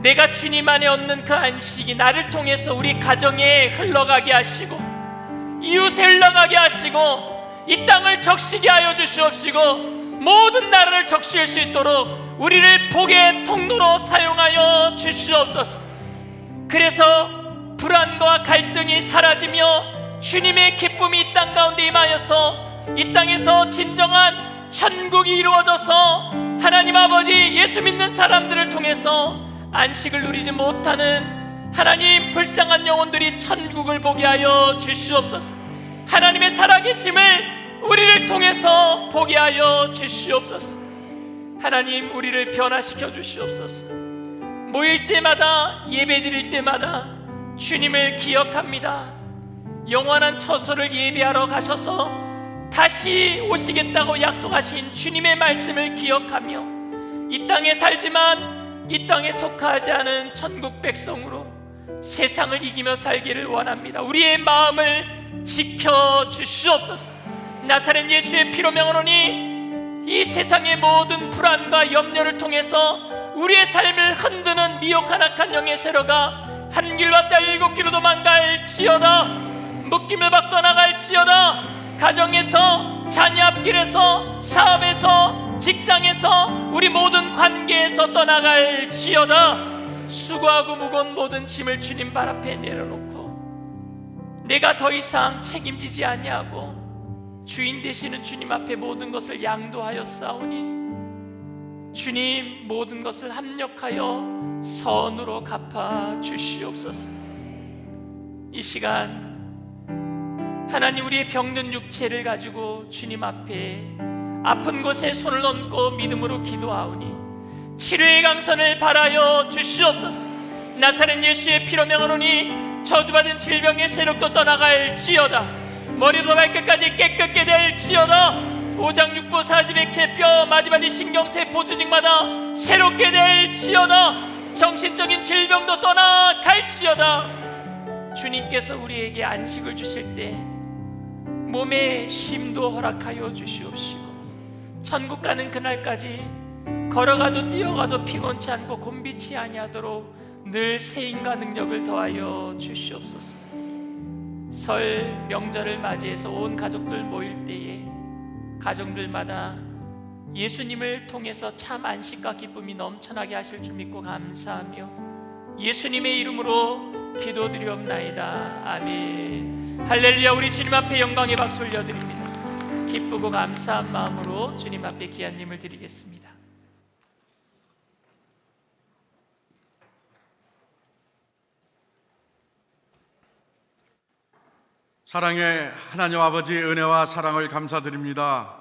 내가 주님 안에 얻는 그 안식이 나를 통해서 우리 가정에 흘러가게 하시고 이웃에 흘러가게 하시고 이 땅을 적시게 하여 주시옵시고, 모든 나라를 적실 수 있도록 우리를 복의 통로로 사용하여 주시옵소서. 그래서 불안과 갈등이 사라지며 주님의 기쁨이 이 땅 가운데 임하여서 이 땅에서 진정한 천국이 이루어져서 하나님 아버지 예수 믿는 사람들을 통해서 안식을 누리지 못하는 하나님 불쌍한 영혼들이 천국을 보게 하여 주시옵소서. 하나님의 살아계심을 우리를 통해서 보게 하여 주시옵소서. 하나님, 우리를 변화시켜 주시옵소서. 모일 때마다, 예배 드릴 때마다 주님을 기억합니다. 영원한 처소를 예배하러 가셔서 다시 오시겠다고 약속하신 주님의 말씀을 기억하며 이 땅에 살지만 이 땅에 속하지 않은 천국 백성으로 세상을 이기며 살기를 원합니다. 우리의 마음을 지켜주시옵소서. 나사렛 예수의 피로 명하노니 이 세상의 모든 불안과 염려를 통해서 우리의 삶을 흔드는 미혹한 악한 영의 세로가 한 길로 왔다 일곱 길로 도망갈지어다. 묶임을 받고 떠나갈지어다. 가정에서, 자녀 앞길에서, 사업에서, 직장에서, 우리 모든 관계에서 떠나갈지어다. 수고하고 무거운 모든 짐을 주님 발 앞에 내려놓고 내가 더 이상 책임지지 아니하고 주인 되시는 주님 앞에 모든 것을 양도하여 싸우니 주님, 모든 것을 합력하여 선으로 갚아 주시옵소서. 이 시간 하나님, 우리의 병든 육체를 가지고 주님 앞에 아픈 곳에 손을 얹고 믿음으로 기도하오니 치료의 강선을 바라여 주시옵소서. 나사렛 예수의 피로 명하노니 저주받은 질병의 세력도 떠나갈지어다. 머리부터 발끝까지 깨끗게 될지어다. 오장육부 사지백체 뼈 마디마디 신경세포 조직마다 새롭게 될지어다. 정신적인 질병도 떠나갈지어다. 주님께서 우리에게 안식을 주실 때 몸에 쉼도 허락하여 주시옵시고, 천국 가는 그날까지 걸어가도 뛰어가도 피곤치 않고 곤비치 아니하도록 늘 세임과 능력을 더하여 주시옵소서. 설 명절을 맞이해서 온 가족들 모일 때에 가정들마다 예수님을 통해서 참 안식과 기쁨이 넘쳐나게 하실 줄 믿고 감사하며 예수님의 이름으로 기도드리옵나이다. 아멘. 할렐루야. 우리 주님 앞에 영광의 박수 올려드립니다. 기쁘고 감사한 마음으로 주님 앞에 귀한 예물 드리겠습니다. 사랑의 하나님 아버지, 은혜와 사랑을 감사드립니다.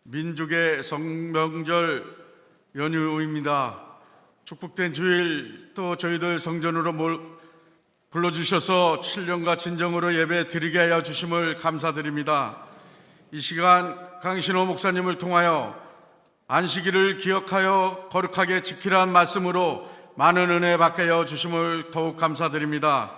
민족의 성명절 연휴입니다. 축복된 주일, 또 저희들 성전으로 불러주셔서 7년과 진정으로 예배 드리게 하여 주심을 감사드립니다. 이 시간 강신호 목사님을 통하여 안식일을 기억하여 거룩하게 지키라는 말씀으로 많은 은혜 받게 하여 주심을 더욱 감사드립니다.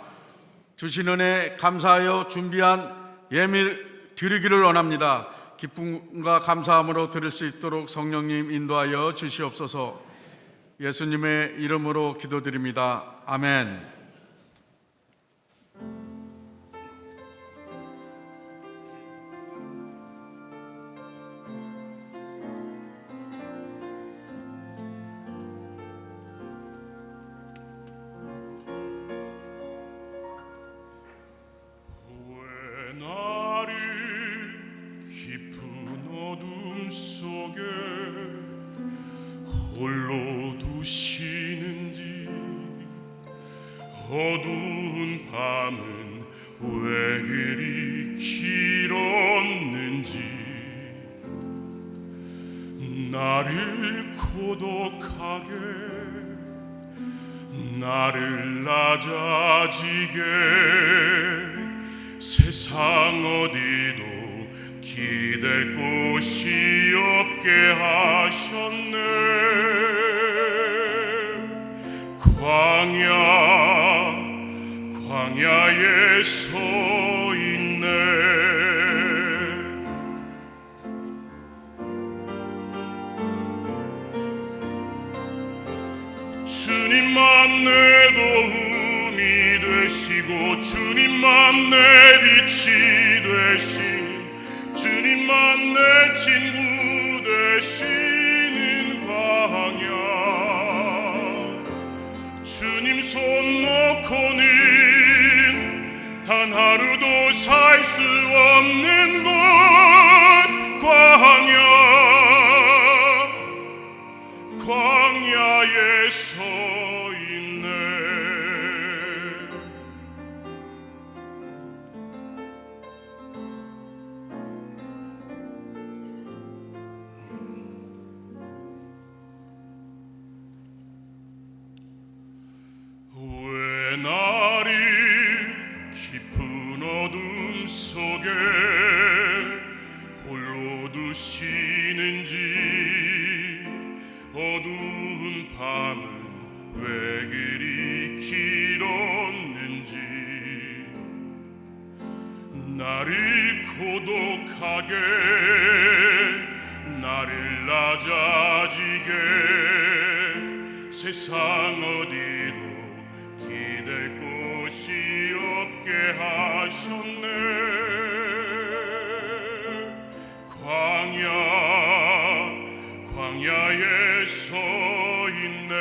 주신 은혜 감사하여 준비한 예물 드리기를 원합니다. 기쁨과 감사함으로 드릴 수 있도록 성령님 인도하여 주시옵소서. 예수님의 이름으로 기도드립니다. 아멘. 나를 고독하게 나를 낮아지게 세상 어디도 기댈 곳이 없게 하셨네. 광야에 서 있네. 주님만 내 도움이 되시고 주님만 내 빛이 되시는 주님만 내 친구 되시는 광야. 주님 손 놓고는 단 하루도 살 수 없는 곳 광야에 서 있네. 왜 나를 깊은 어둠 속에 홀로 두시는지, 어두운 밤은 왜 그리 길었는지, 나를 고독하게 나를 낮아지게 세상 어디도 기댈 곳이 없게 하셨네. 광야에 서 있네.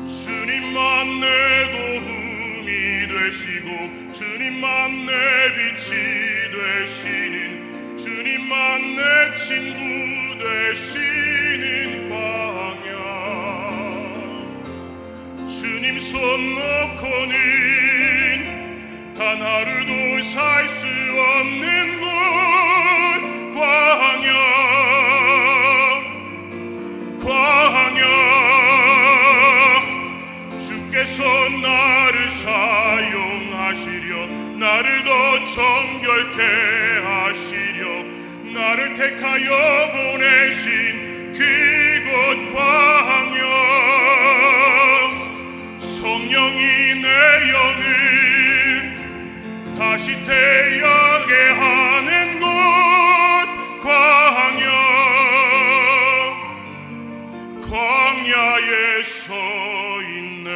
주님만 내 도움이 되시고 주님만 내 빛이 되시는 주님만 내 친구 되시는 광야. 주님 손 놓고는 단 하루도 살 수 없는 곳 광야. 주께서 나를 사용하시려 나를 더 정결케 하시려 나를 택하여 보내신 그곳 광야. 성령이 내 영을 다시 태어나게 하는 곳 광야에 서 있네.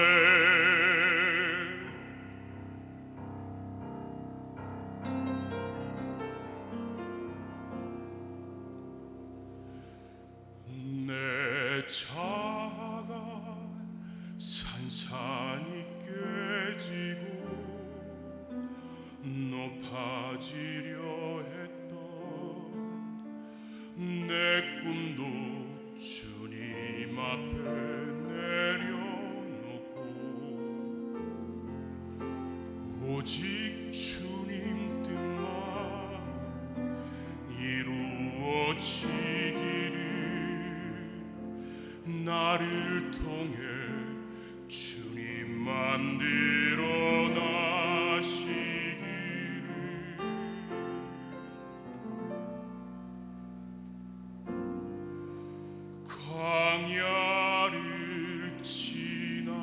내 차가 산산이 깨지고 높아지려 했던 내 꿈도 주님 앞에 내려놓고 오직 주님 뜻만 이루어지기를 나를 통해 주님 만들어 나시기를. 광야를 지나며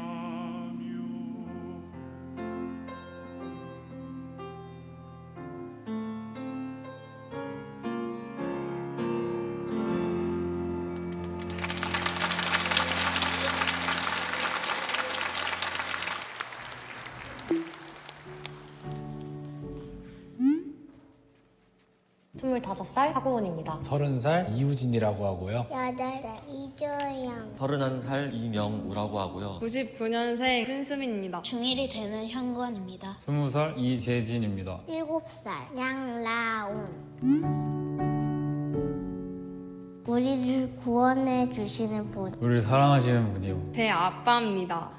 스물다섯 살 학우원입니다. 30살 이우진이라고 하고요. 8살 이조영 31살 이명우라고 하고요. 99년생 신수민입니다. 중1이 되는 현건입니다. 20살 이재진입니다. 7살 양라온. 우리를 구원해 주시는 분. 우리를 사랑하시는 분이요. 제 아빠입니다.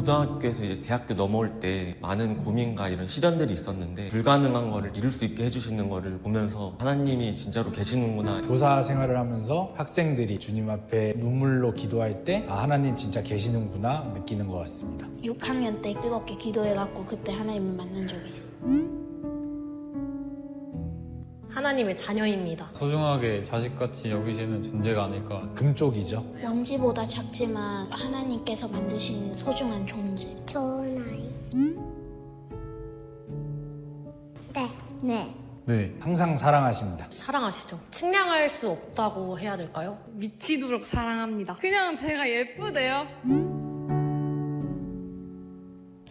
고등학교에서 이제 대학교 넘어올 때 많은 고민과 이런 시련들이 있었는데 불가능한 거를 이룰 수 있게 해주시는 거를 보면서 하나님이 진짜로 계시는구나. 교사 생활을 하면서 학생들이 주님 앞에 눈물로 기도할 때 하나님 진짜 계시는구나 느끼는 것 같습니다. 6학년 때 뜨겁게 기도해갖고 그때 하나님을 만난 적이 있어요. 하나님의 자녀입니다. 소중하게 자식같이 여기시는 존재가 아닐까. 금쪽이죠. 먼지보다 작지만 하나님께서 만드신 소중한 존재. 좋은 아이. 네. 네. 항상 사랑하십니다. 사랑하시죠. 측량할 수 없다고 해야 될까요? 미치도록 사랑합니다. 그냥 제가 예쁘대요.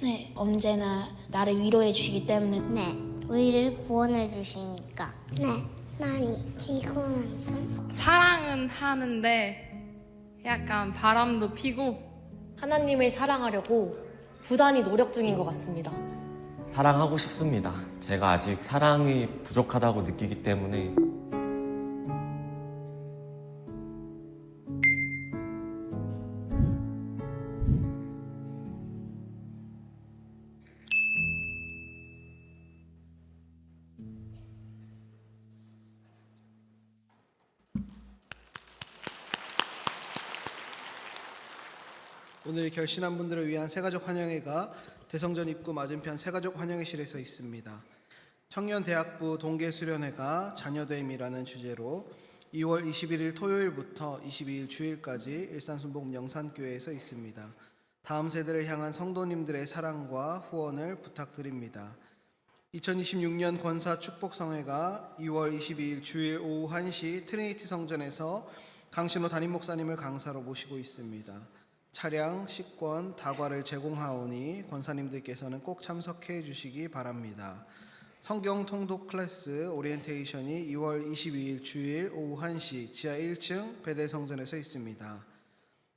네. 언제나 나를 위로해 주시기 때문에. 네. 우리를 구원해 주시니까. 네. 많이 지고만큼. 사랑은 하는데 약간 바람도 피고. 하나님을 사랑하려고 부단히 노력 중인 것 같습니다. 사랑하고 싶습니다. 제가 아직 사랑이 부족하다고 느끼기 때문에. 오늘 결신한 분들을 위한 새가족 환영회가 대성전 입구 맞은편 새가족 환영회실에서 있습니다. 청년대학부 동계수련회가 자녀됨이라는 주제로 2월 21일 토요일부터 22일 주일까지 일산순복 영산교회에서 있습니다. 다음 세대를 향한 성도님들의 사랑과 후원을 부탁드립니다. 2026년 권사 축복성회가 2월 22일 주일 오후 1시 트리니티 성전에서 강신호 담임 목사님을 강사로 모시고 있습니다. 차량, 식권, 다과를 제공하오니 권사님들께서는 꼭 참석해 주시기 바랍니다. 성경 통독 클래스 오리엔테이션이 2월 22일 주일 오후 1시 지하 1층 배대성전에서 있습니다.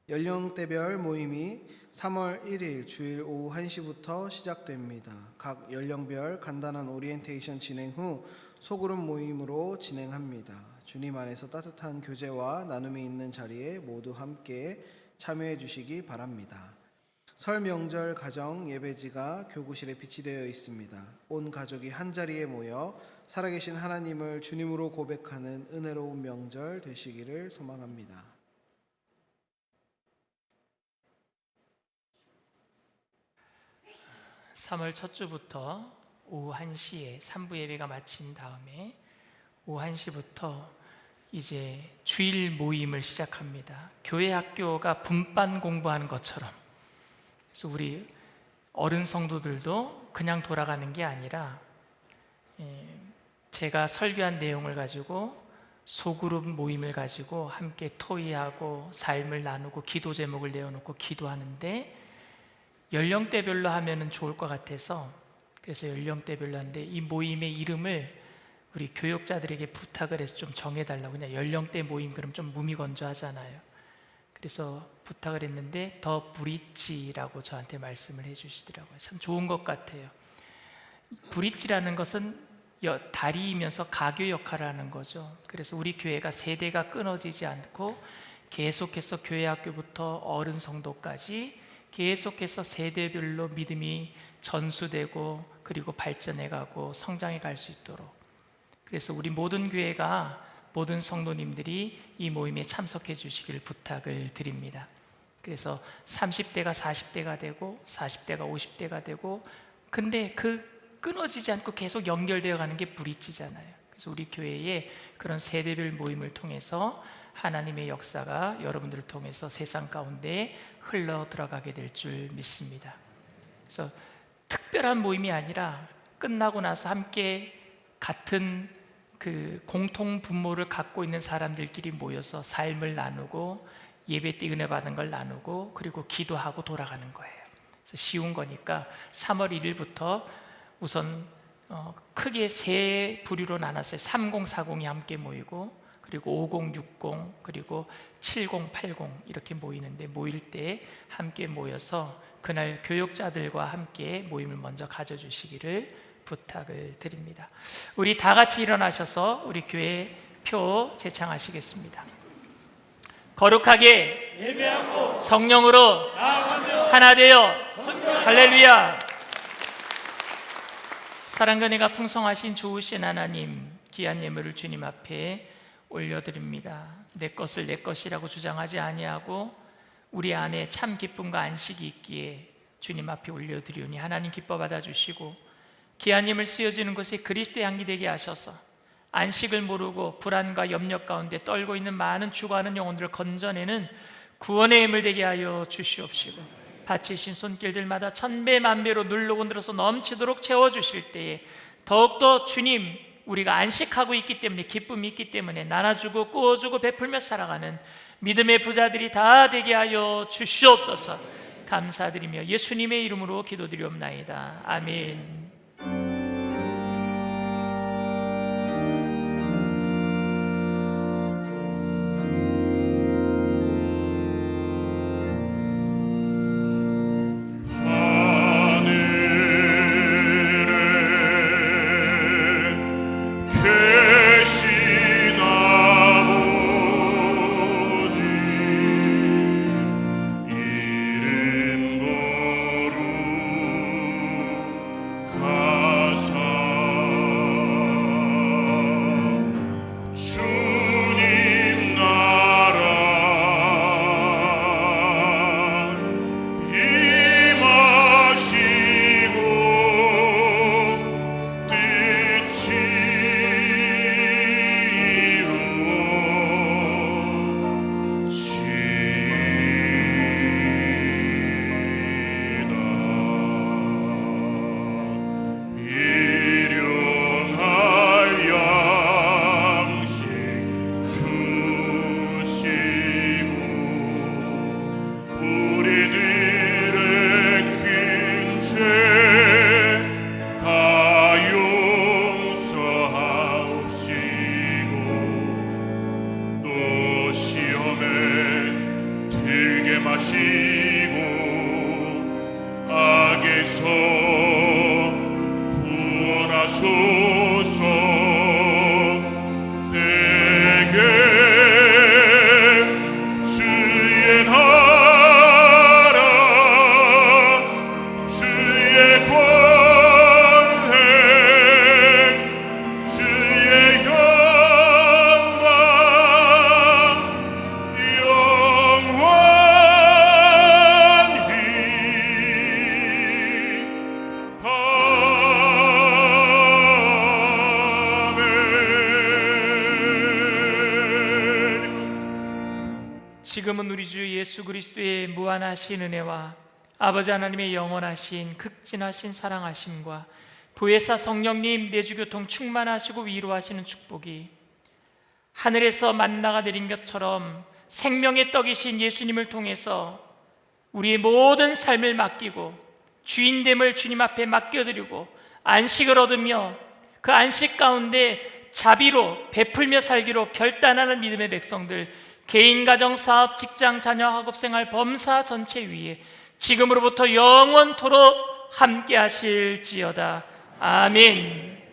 연령대별 모임이 3월 1일 주일 오후 1시부터 시작됩니다. 각 연령별 간단한 오리엔테이션 진행 후 소그룹 모임으로 진행합니다. 주님 안에서 따뜻한 교제와 나눔이 있는 자리에 모두 함께 참여해 주시기 바랍니다. 설 명절 가정 예배지가 교구실에 비치되어 있습니다. 온 가족이 한자리에 모여 살아계신 하나님을 주님으로 고백하는 은혜로운 명절 되시기를 소망합니다. (3월) 첫 주부터 오후 1시에 3부 예배가 마친 다음에 오후 1시부터 이제 주일 모임을 시작합니다. 교회 학교가 분반 공부하는 것처럼. 그래서 우리 어른 성도들도 그냥 돌아가는 게 아니라 제가 설교한 내용을 가지고 소그룹 모임을 가지고 함께 토의하고 삶을 나누고 기도 제목을 내어놓고 기도하는데 연령대별로 하면은 좋을 것 같아서 그래서 연령대별로 하는데 이 모임의 이름을 우리 교역자들에게 부탁을 해서 좀 정해달라고. 그냥 연령대 모임 그럼 좀 무미건조하잖아요. 그래서 부탁을 했는데 더 브릿지라고 저한테 말씀을 해주시더라고요. 참 좋은 것 같아요. 브릿지라는 것은 다리이면서 가교 역할을 하는 거죠. 그래서 우리 교회가 세대가 끊어지지 않고 계속해서 교회 학교부터 어른 성도까지 계속해서 세대별로 믿음이 전수되고 그리고 발전해가고 성장해 갈 수 있도록. 그래서 우리 모든 교회가 모든 성도님들이 이 모임에 참석해 주시길 부탁을 드립니다. 그래서 30대가 40대가 되고 40대가 50대가 되고 근데 그 끊어지지 않고 계속 연결되어 가는 게 브릿지잖아요. 그래서 우리 교회에 그런 세대별 모임을 통해서 하나님의 역사가 여러분들을 통해서 세상 가운데 흘러 들어가게 될 줄 믿습니다. 그래서 특별한 모임이 아니라 끝나고 나서 함께 같은 그 공통 분모를 갖고 있는 사람들끼리 모여서 삶을 나누고 예배 때 은혜 받은 걸 나누고 그리고 기도하고 돌아가는 거예요. 그래서 쉬운 거니까 3월 1일부터 우선 크게 세 부류로 나눴어요. 30, 40이 함께 모이고 그리고 50, 60 그리고 70, 80 이렇게 모이는데 모일 때 함께 모여서 그날 교역자들과 함께 모임을 먼저 가져주시기를 부탁을 드립니다. 우리 다 같이 일어나셔서 우리 교회 표 제창하시겠습니다. 거룩하게 예배하고 성령으로 나아가며 하나 되어 할렐루야. 사랑과 은혜가 풍성하신 좋으신 하나님, 귀한 예물을 주님 앞에 올려드립니다. 내 것을 내 것이라고 주장하지 아니하고 우리 안에 참 기쁨과 안식이 있기에 주님 앞에 올려드리오니 하나님 기뻐 받아주시고 귀한 예물 쓰여지는 곳에 그리스도의 향기 되게 하셔서 안식을 모르고 불안과 염려 가운데 떨고 있는 많은 죽어가는 영혼들을 건져내는 구원의 예물 되게 하여 주시옵시고 바치신 손길들마다 천배 만배로 누르고 늘어서 넘치도록 채워주실 때에 더욱더 주님, 우리가 안식하고 있기 때문에, 기쁨이 있기 때문에 나눠주고 꾸어주고 베풀며 살아가는 믿음의 부자들이 다 되게 하여 주시옵소서. 감사드리며 예수님의 이름으로 기도드리옵나이다. 아멘. 지금은 우리 주 예수 그리스도의 무한하신 은혜와 아버지 하나님의 영원하신 극진하신 사랑하심과 보혜사 성령님 내주교통 충만하시고 위로하시는 축복이 하늘에서 만나가 내린 것처럼 생명의 떡이신 예수님을 통해서 우리의 모든 삶을 맡기고 주인됨을 주님 앞에 맡겨드리고 안식을 얻으며 그 안식 가운데 자비로 베풀며 살기로 결단하는 믿음의 백성들, 개인, 가정, 사업, 직장, 자녀, 학업생활, 범사 전체 위에 지금으로부터 영원토록 함께 하실지어다. 아멘.